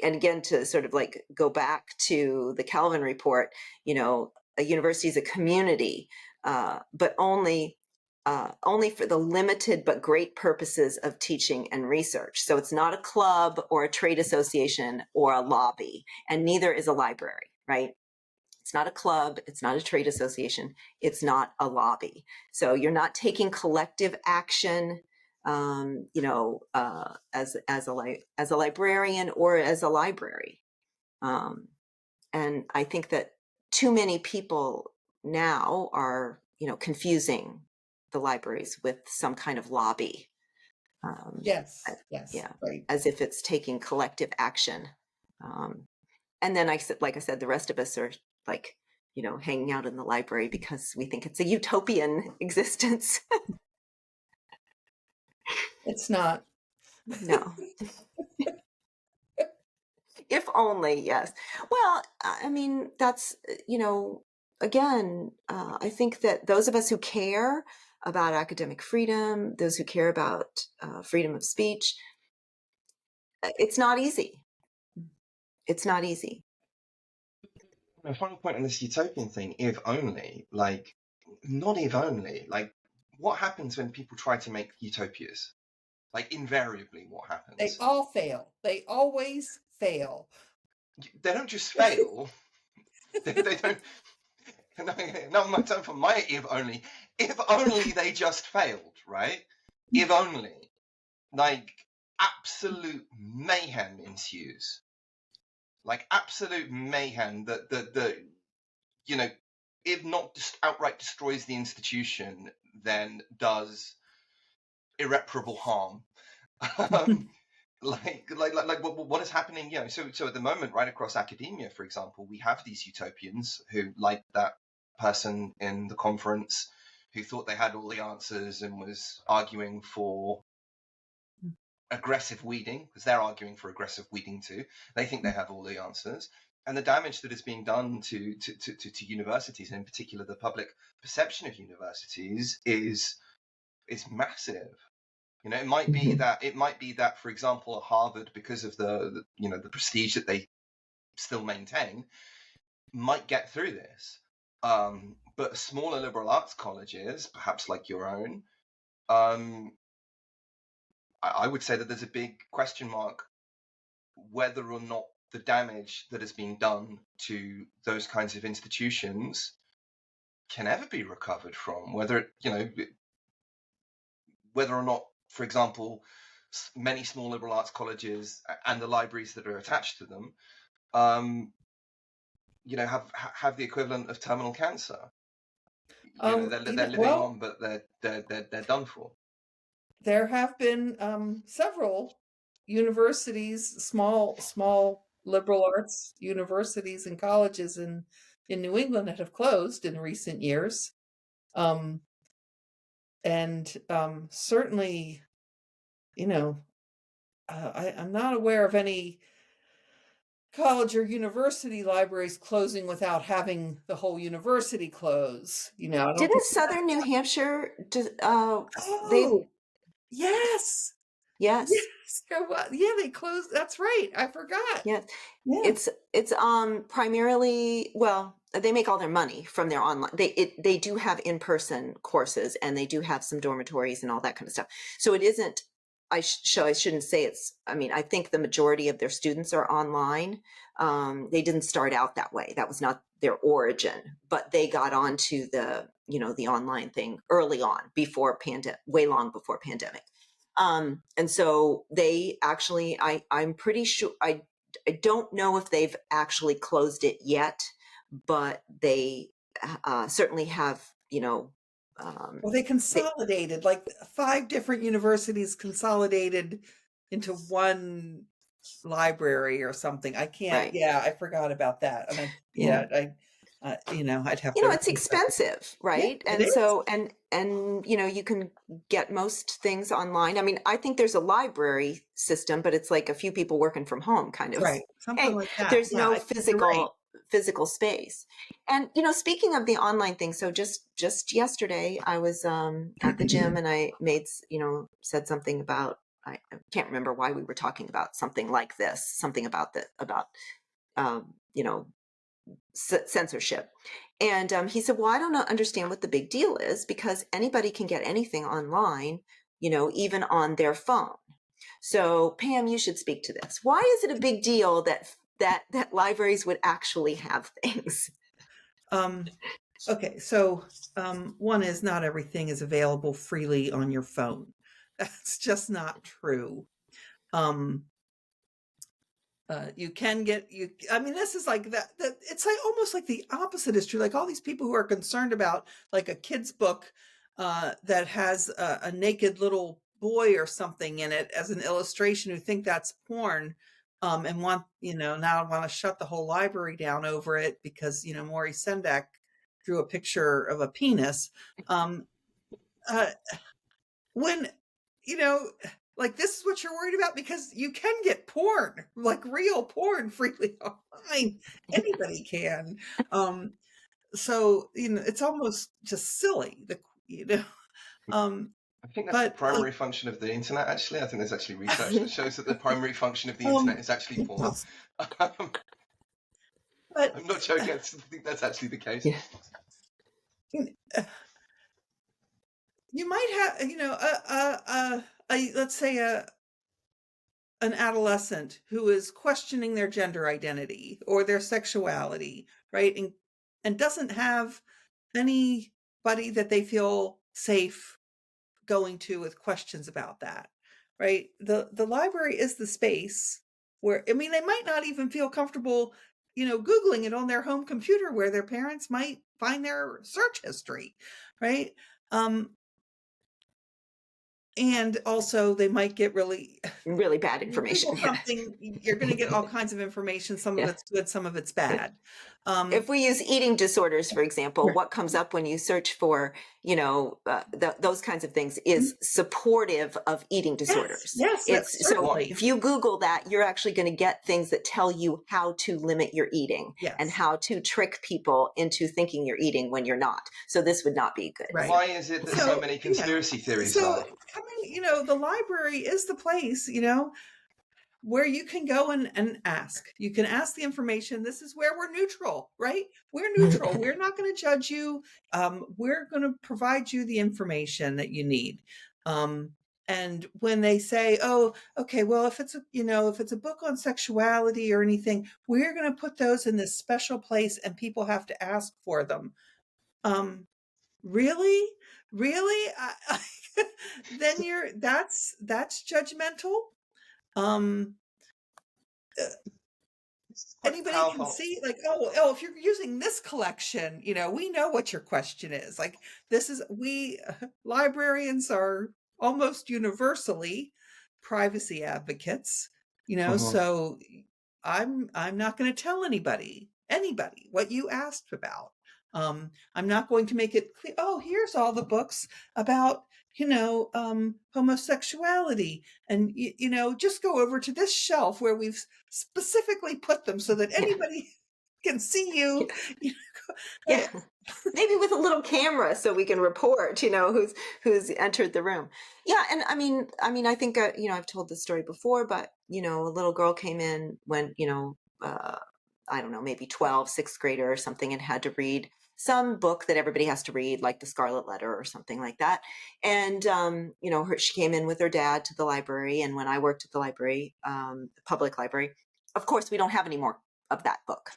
Speaker 2: again, to sort of like go back to the Calvin report, a university is a community, but only for the limited but great purposes of teaching and research. So it's not a club or a trade association or a lobby, and neither is a library, right? It's not a club, it's not a trade association, it's not a lobby. So you're not taking collective action, as a librarian or as a library. And I think that too many people now are, confusing the libraries with some kind of lobby.
Speaker 3: Yes.
Speaker 2: Yeah,
Speaker 3: right.
Speaker 2: as if it's taking collective action. And then like I said, the rest of us are like, hanging out in the library because we think it's a utopian existence.
Speaker 3: It's not.
Speaker 2: No. If only, yes. Well, I mean, that's, again, I think that those of us who care about academic freedom, those who care about freedom of speech, it's not easy. It's not easy.
Speaker 1: My final point on this utopian thing, if only, like, not if only, like, what happens when people try to make utopias? Like, invariably, what happens?
Speaker 3: They all fail. They always fail.
Speaker 1: They don't just fail. they don't. No, my time for my if only. If only they just failed, right? If only, like, absolute mayhem ensues. Like absolute mayhem that you know, if not just outright destroys the institution, then does irreparable harm. What is happening? So at the moment, right across academia, for example, we have these utopians who, like that person in the conference, who thought they had all the answers and was arguing for aggressive weeding, because they're arguing for aggressive weeding too. They think they have all the answers. And the damage that is being done to universities, and in particular the public perception of universities, is massive. It might be that, for example, at Harvard, because of the prestige that they still maintain, might get through this. But smaller liberal arts colleges, perhaps like your own, I would say that there's a big question mark whether or not the damage that has been done to those kinds of institutions can ever be recovered from. Whether or not, for example, many small liberal arts colleges and the libraries that are attached to them, have the equivalent of terminal cancer. They're living on, but they're done for.
Speaker 3: There have been several universities, small liberal arts universities and colleges in New England that have closed in recent years. Certainly, I'm not aware of any college or university libraries closing without having the whole university close.
Speaker 2: Didn't Southern New Hampshire?
Speaker 3: Yes.
Speaker 2: Yes.
Speaker 3: Yeah, they closed. That's right. I forgot.
Speaker 2: Yeah. It's primarily, well, they make all their money from their online. They do have in-person courses, and they do have some dormitories and all that kind of stuff. So it isn't. I shouldn't say it's. I mean, I think the majority of their students are online. They didn't start out that way. That was not their origin, but they got onto the the online thing early on, way long before pandemic. And so they actually, I'm pretty sure, I don't know if they've actually closed it yet, but they certainly have,
Speaker 3: well, they consolidated, like 5 different universities consolidated into one library or something. I can't,
Speaker 2: right.
Speaker 3: Yeah, I forgot about that. I mean, I'd have to.
Speaker 2: It's expensive, right?
Speaker 3: Yeah,
Speaker 2: and so, and you can get most things online. I mean, I think there's a library system, but it's like a few people working from home kind of.
Speaker 3: Right. Something like that.
Speaker 2: There's
Speaker 3: Yeah,
Speaker 2: no
Speaker 3: I think you're right.
Speaker 2: physical space. And, speaking of the online thing, so just yesterday I was at the gym, and I said something about, I can't remember why we were talking about something like this, something about censorship. And he said, well, I don't understand what the big deal is, because anybody can get anything online, even on their phone. So Pam, you should speak to this. Why is it a big deal that libraries would actually have things?
Speaker 3: Okay, so one is, not everything is available freely on your phone. That's just not true. You can get I mean, this is like that it's like almost like the opposite is true. Like all these people who are concerned about like a kid's book that has a naked little boy or something in it as an illustration, who think that's porn, and want to shut the whole library down over it because Maurice Sendak drew a picture of a penis. When like, this is what you're worried about, because you can get porn, like real porn, freely online. Anybody can. So, it's almost just silly,
Speaker 1: I think that's the
Speaker 3: but like,
Speaker 1: primary function of the internet, actually. I think there's actually research that shows that the primary function of the
Speaker 3: um,
Speaker 1: internet is actually porn.
Speaker 3: but
Speaker 1: I'm not joking. I think that's actually the case.
Speaker 2: Yeah.
Speaker 3: you might have, let's say an adolescent who is questioning their gender identity or their sexuality, right? And doesn't have anybody that they feel safe going to with questions about that, right? The library is the space where, I mean, they might not even feel comfortable, Googling it on their home computer where their parents might find their search history, right? And also they might get really
Speaker 2: bad information.
Speaker 3: Google something, you're going to get all kinds of information. Some of it's good, some of it's bad.
Speaker 2: If we use eating disorders, for example,
Speaker 3: Right.
Speaker 2: what comes up when you search for, those kinds of things is supportive of eating disorders.
Speaker 3: Yes,
Speaker 2: It's so
Speaker 3: certainly.
Speaker 2: if you Google that, you're actually going to get things that tell you how to limit your eating
Speaker 3: Yes.
Speaker 2: and how to trick people into thinking you're eating when you're not. So this would not be good.
Speaker 3: Right.
Speaker 1: Why is it that so many conspiracy theories are?
Speaker 3: The library is the place, where you can go and ask. You can ask the information. This is where we're neutral, right? We're neutral. We're not going to judge you. We're going to provide you the information that you need. And when they say, "Oh, okay, well, if it's a book on sexuality or anything, we're going to put those in this special place, and people have to ask for them." Really? Then that's judgmental. Anybody can see, like, oh, if you're using this collection, we know what your question is. Like, librarians are almost universally privacy advocates, so I'm not going to tell anybody what you asked about. I'm not going to make it clear, oh, here's all the books about, homosexuality, and, just go over to this shelf where we've specifically put them so that anybody can see you.
Speaker 2: Yeah. Maybe with a little camera so we can report, who's entered the room. Yeah. And I mean, I think, I've told this story before, but, a little girl came in when, I don't know, maybe 12, sixth grader or something, and had to read some book that everybody has to read, like The Scarlet Letter or something like that. And, she came in with her dad to the library. And when I worked at the library, the public library, of course, we don't have any more of that book,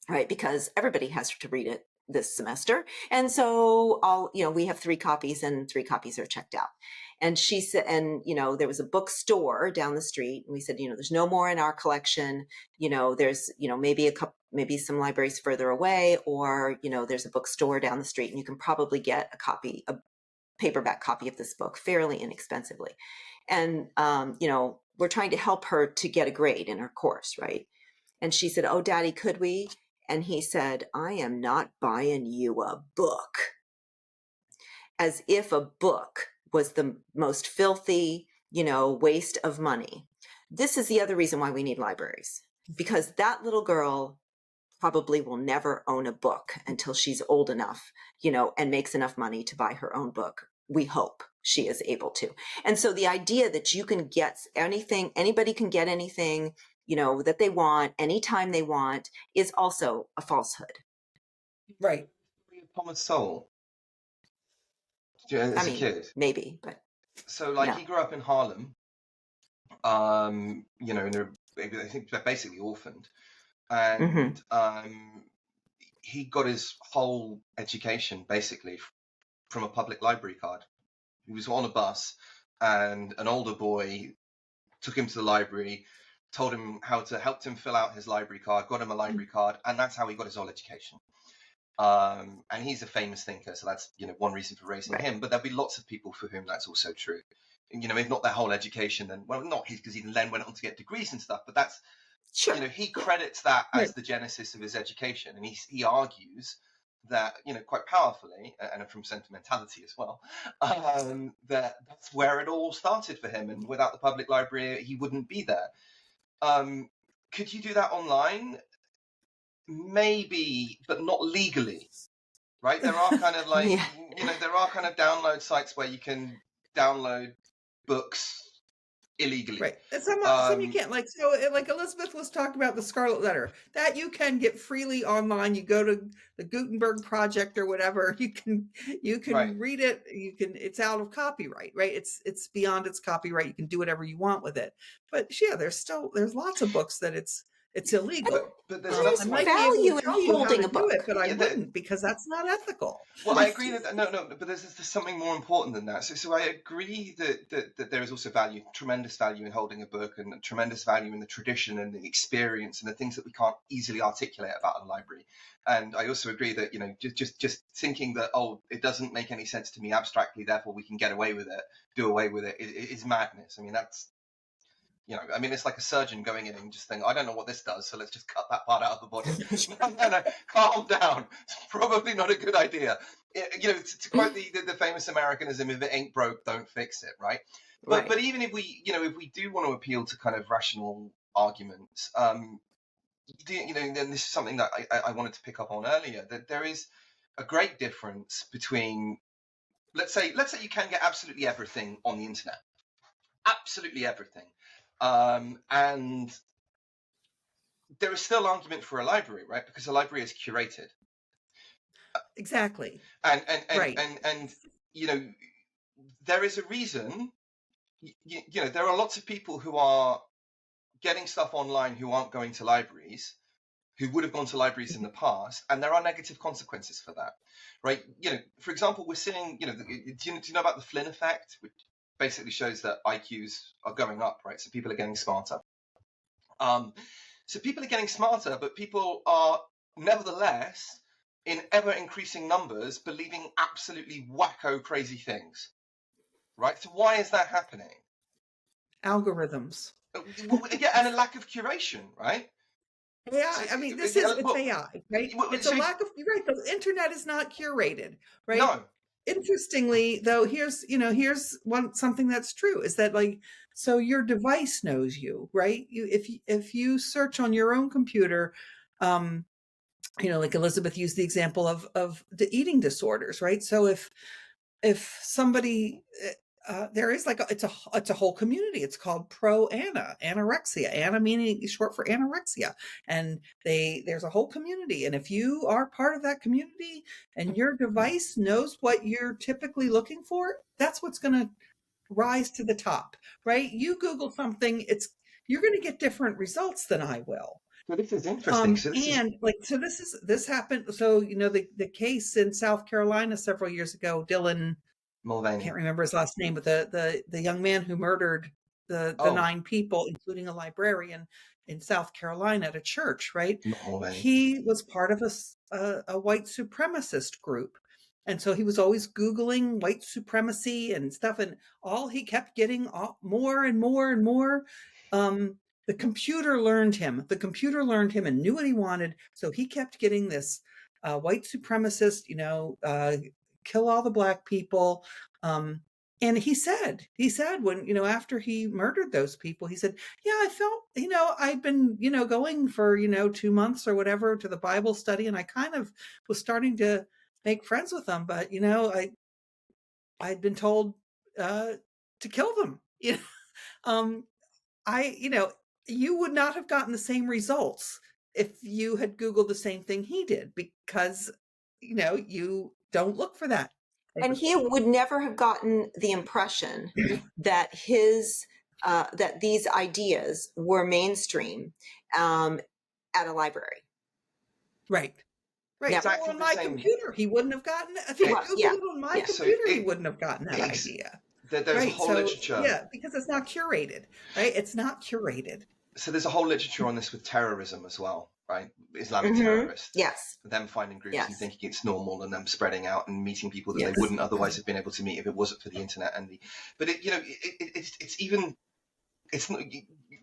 Speaker 2: right? Because everybody has to read it this semester. And so we have 3 copies and 3 copies are checked out. And she said, and, there was a bookstore down the street, and we said, there's no more in our collection. There's, maybe some libraries further away, or, there's a bookstore down the street and you can probably get a paperback copy of this book fairly inexpensively. And, we're trying to help her to get a grade in her course. Right. And she said, "Oh, Daddy, could we?" And he said, "I am not buying you a book." As if a book was the most filthy, waste of money. This is the other reason why we need libraries, because that little girl probably will never own a book until she's old enough, and makes enough money to buy her own book. We hope she is able to. And so the idea that you can get anything, anybody can get anything, that they want anytime they want, is also a falsehood.
Speaker 3: Right.
Speaker 1: Thomas Sowell, as a kid,
Speaker 2: maybe, but
Speaker 1: so he grew up in Harlem, I think they're basically orphaned, and he got his whole education basically from a public library card. He was on a bus, and an older boy took him to the library, told him helped him fill out his library card, got him a library card, and that's how he got his whole education. And he's a famous thinker, so that's one reason for raising him. But there'll be lots of people for whom that's also true. If not their whole education, then not his, because he then went on to get degrees and stuff. But that's he credits that as the genesis of his education, and he argues that, quite powerfully, and from sentimentality as well, that's where it all started for him. And without the public library, he wouldn't be there. Could you do that online? Maybe, but not legally, right? There are kind of like, there are kind of download sites where you can download books illegally.
Speaker 3: Right. And some you can't. Like Elizabeth was talking about the Scarlet Letter, that you can get freely online. You go to the Gutenberg Project or whatever, you can
Speaker 1: Right.
Speaker 3: read it. It's out of copyright, right? It's beyond its copyright. You can do whatever you want with it. But yeah, there's lots of books that it's illegal.
Speaker 1: But there's
Speaker 2: There's value in holding a book,
Speaker 3: but I wouldn't, because that's not ethical.
Speaker 1: Well, I agree that no, but there's something more important than that. So I agree that there is also value, tremendous value in holding a book, and tremendous value in the tradition and the experience and the things that we can't easily articulate about a library. And I also agree that just thinking that it doesn't make any sense to me abstractly, therefore we can get away with it, do away with it, is madness. I mean, that's. It's like a surgeon going in and just thinking, I don't know what this does, so let's just cut that part out of the body. No, calm down. It's probably not a good idea. To quote the famous Americanism, if it ain't broke, don't fix it, right? But even if we do want to appeal to kind of rational arguments, then this is something that I wanted to pick up on earlier, that there is a great difference between, let's say you can get absolutely everything on the internet. Absolutely everything. And there is still argument for a library, right? Because a library is curated.
Speaker 3: Exactly.
Speaker 1: And
Speaker 3: right.
Speaker 1: and there is a reason. There are lots of people who are getting stuff online who aren't going to libraries, who would have gone to libraries in the past, and there are negative consequences for that, right? For example, we're seeing, do you know about the Flynn effect, which basically shows that IQs are going up, right? So people are getting smarter. So people are getting smarter, but people are nevertheless, in ever increasing numbers, believing absolutely wacko crazy things, right? So why is that happening?
Speaker 3: Algorithms.
Speaker 1: Yeah, and a lack of curation, right?
Speaker 3: AI. I mean, it's AI, right? It's a lack of. You're right. The internet is not curated, right?
Speaker 1: No.
Speaker 3: Interestingly, though, here's something that's true is that, like, so your device knows you, right? If you search on your own computer, like Elizabeth used the example of the eating disorders, right? So if somebody there is it's a whole community. It's called anorexia. Ana meaning short for anorexia, and there's a whole community. And if you are part of that community and your device knows what you're typically looking for, that's what's going to rise to the top, right? You Google something, you're going to get different results than I will.
Speaker 1: So this is interesting.
Speaker 3: This happened. So the case in South Carolina several years ago, Dylan Mulvaney. I can't remember his last name, but the young man who murdered the 9 people, including a librarian in South Carolina at a church, right? He was part of a white supremacist group. And so he was always Googling white supremacy and stuff. And he kept getting more and more and more. The computer learned him. And knew what he wanted. So he kept getting this white supremacist, kill all the black people. And he said when, after he murdered those people, he said, yeah, I felt, I'd been, going for, 2 months or whatever to the Bible study. And I kind of was starting to make friends with them. But, I'd been told to kill them. You would not have gotten the same results if you had Googled the same thing he did, because, you don't look for that.
Speaker 2: And he would never have gotten the impression that that these ideas were mainstream at a library.
Speaker 3: Right. Right.
Speaker 1: Exactly
Speaker 3: on my computer, he wouldn't have gotten that. If he Googled it on my computer, he wouldn't have gotten that idea.
Speaker 1: There's a whole literature.
Speaker 3: Yeah, because it's not curated, right? It's not curated.
Speaker 1: So there's a whole literature on this with terrorism as well, right? Islamic terrorists.
Speaker 2: Yes.
Speaker 1: Them finding groups and thinking it's normal, and them spreading out and meeting people that they wouldn't otherwise have been able to meet if it wasn't for the internet but it's not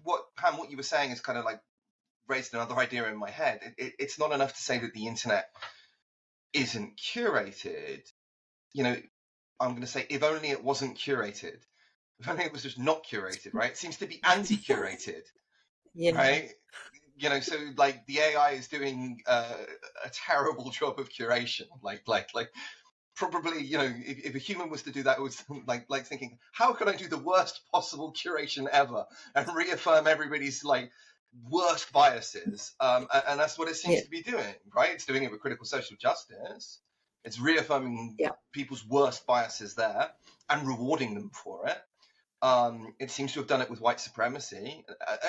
Speaker 1: what Pam, what you were saying is kind of like raised another idea in my head. It's not enough to say that the internet isn't curated, you know, I'm going to say, if only it wasn't curated, if only it was just not curated, right? It seems to be anti-curated,
Speaker 2: Yeah.
Speaker 1: right? You know, so like the AI is doing a terrible job of curation, like probably, you know, if a human was to do that, it was like thinking, how can I do the worst possible curation ever and reaffirm everybody's like worst biases? And that's what it seems
Speaker 2: Yeah.
Speaker 1: to be doing, right? It's doing it with critical social justice. It's reaffirming
Speaker 2: Yeah.
Speaker 1: people's worst biases there and rewarding them for it. It seems to have done it with white supremacy,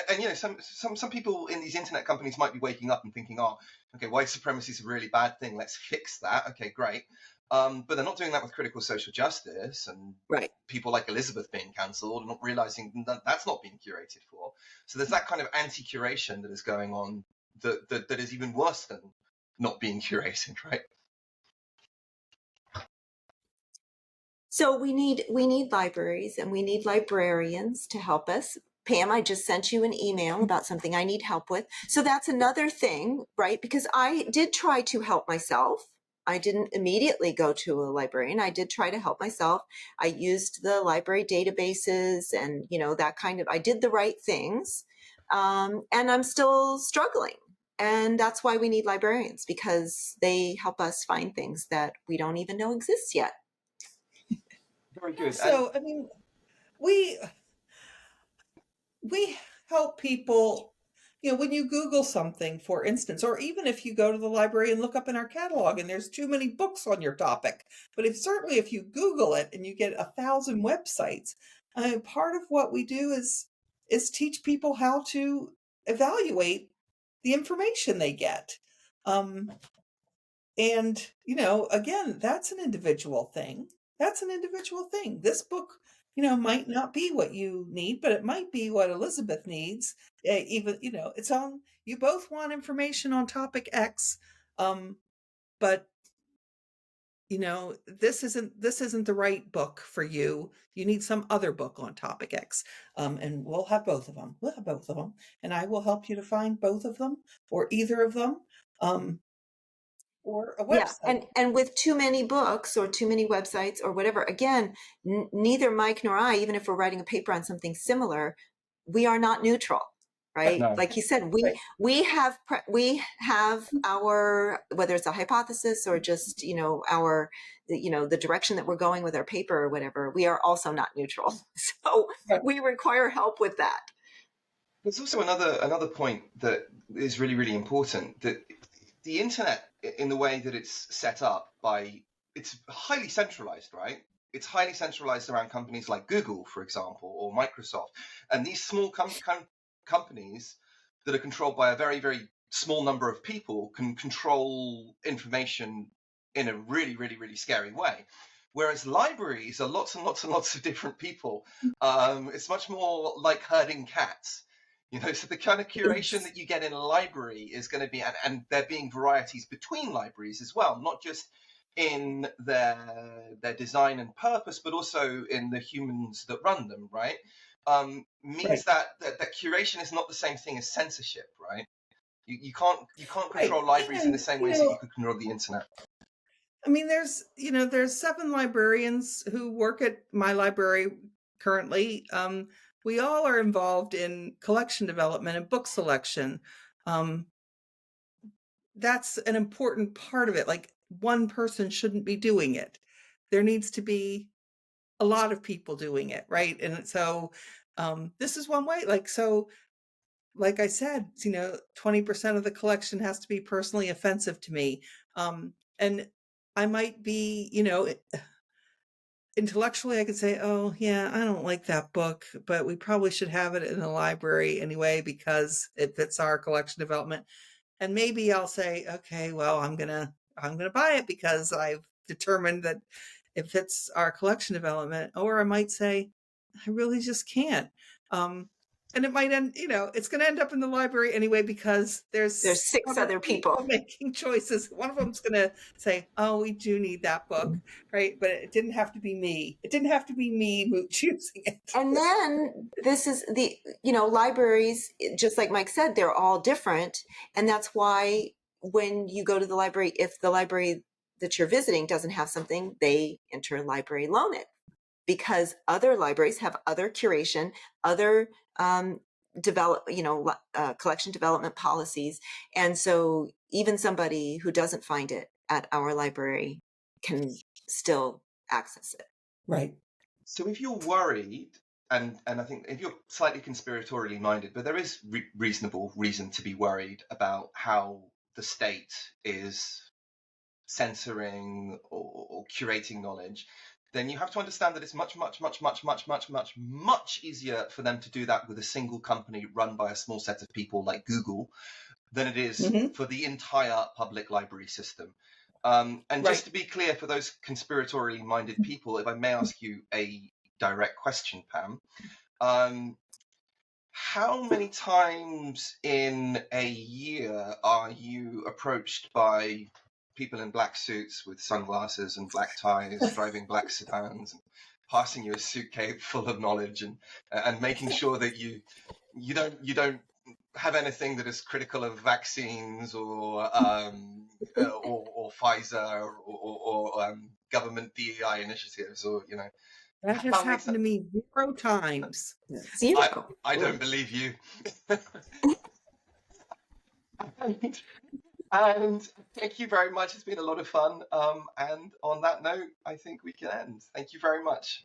Speaker 1: and you know, some people in these internet companies might be waking up and thinking, "Oh, okay, white supremacy is a really bad thing. Let's fix that." Okay, great, but they're not doing that with critical social justice and
Speaker 2: Right.
Speaker 1: people like Elizabeth being cancelled, not realizing that that's not being curated for. So there's that kind of anti-curation that is going on that is even worse than not being curated, right?
Speaker 2: So we need libraries and we need librarians to help us. Pam, I just sent you an email about something I need help with. So that's another thing, right? Because I did try to help myself. I didn't immediately go to a librarian. I did try to help myself. I used the library databases and, you know, that kind of, I did the right things. And I'm still struggling. And that's why we need librarians, because they help us find things that we don't even know exist yet.
Speaker 1: Very good.
Speaker 3: So, I mean, we help people, you know, when you Google something, for instance, or even if you go to the library and look up in our catalog and there's too many books on your topic, but certainly if you Google it and you get 1,000 websites, part of what we do is teach people how to evaluate the information they get. And, you know, again, that's an individual thing. This book, you know, might not be what you need, but it might be what Elizabeth needs. Even, you know, you both want information on topic X. But, you know, this isn't the right book for you. You need some other book on topic X. And we'll have both of them. And I will help you to find both of them or either of them. Or a website.
Speaker 2: Yeah, and with too many books or too many websites or whatever, again, neither Mike nor I, even if we're writing a paper on something similar, we are not neutral, right?
Speaker 1: No.
Speaker 2: Like he said, we have our, whether it's a hypothesis or just, you know, our, you know, the direction that we're going with our paper or whatever, we are also not neutral. So we require help with that.
Speaker 1: There's also another point that is really, really important, that the internet, in the way that it's set up, it's highly centralized, right? It's highly centralized around companies like Google, for example, or Microsoft. And these small companies that are controlled by a very, very small number of people can control information in a really, really, really scary way. Whereas libraries are lots and lots and lots of different people. It's much more like herding cats. You know, so the kind of curation that you get in a library is going to be, and there being varieties between libraries as well, not just in their design and purpose, but also in the humans that run them, right? Means that curation is not the same thing as censorship, right? You can't control libraries in the same ways that you could control the internet.
Speaker 3: I mean, there's 7 librarians who work at my library currently. We all are involved in collection development and book selection. That's an important part of it. Like, one person shouldn't be doing it. There needs to be a lot of people doing it, right? And so this is one way. Like I said, you know, 20% of the collection has to be personally offensive to me. And I might be, you know, intellectually I could say, oh yeah, I don't like that book, but we probably should have it in the library anyway because it fits our collection development. And maybe I'll say, okay, well, I'm gonna buy it because I've determined that it fits our collection development. Or I might say, I really just can't. And it might end, you know, it's going to end up in the library anyway because there's
Speaker 2: 6 other people
Speaker 3: making choices. One of them's going to say, "Oh, we do need that book," right? But it didn't have to be me. It didn't have to be me choosing it.
Speaker 2: And then this is the, you know, libraries, just like Mike said, they're all different, and that's why when you go to the library, if the library that you're visiting doesn't have something, they interlibrary loan it, because other libraries have other curation, other collection development policies. And so even somebody who doesn't find it at our library can still access it.
Speaker 3: Right.
Speaker 1: So if you're worried, and I think if you're slightly conspiratorially minded, but there is reasonable reason to be worried about how the state is censoring or curating knowledge, then you have to understand that it's much easier for them to do that with a single company run by a small set of people like Google than it is for the entire public library system. And just to be clear, for those conspiratorially minded people, if I may ask you a direct question, Pam, how many times in a year are you approached by people in black suits with sunglasses and black ties, driving black sedans, and passing you a suitcase full of knowledge, and making sure that you don't have anything that is critical of vaccines or Pfizer or government DEI initiatives, or
Speaker 4: That has happened to me 0 times.
Speaker 2: Zero.
Speaker 1: I don't believe you. And thank you very much. It's been a lot of fun. And on that note, I think we can end. Thank you very much.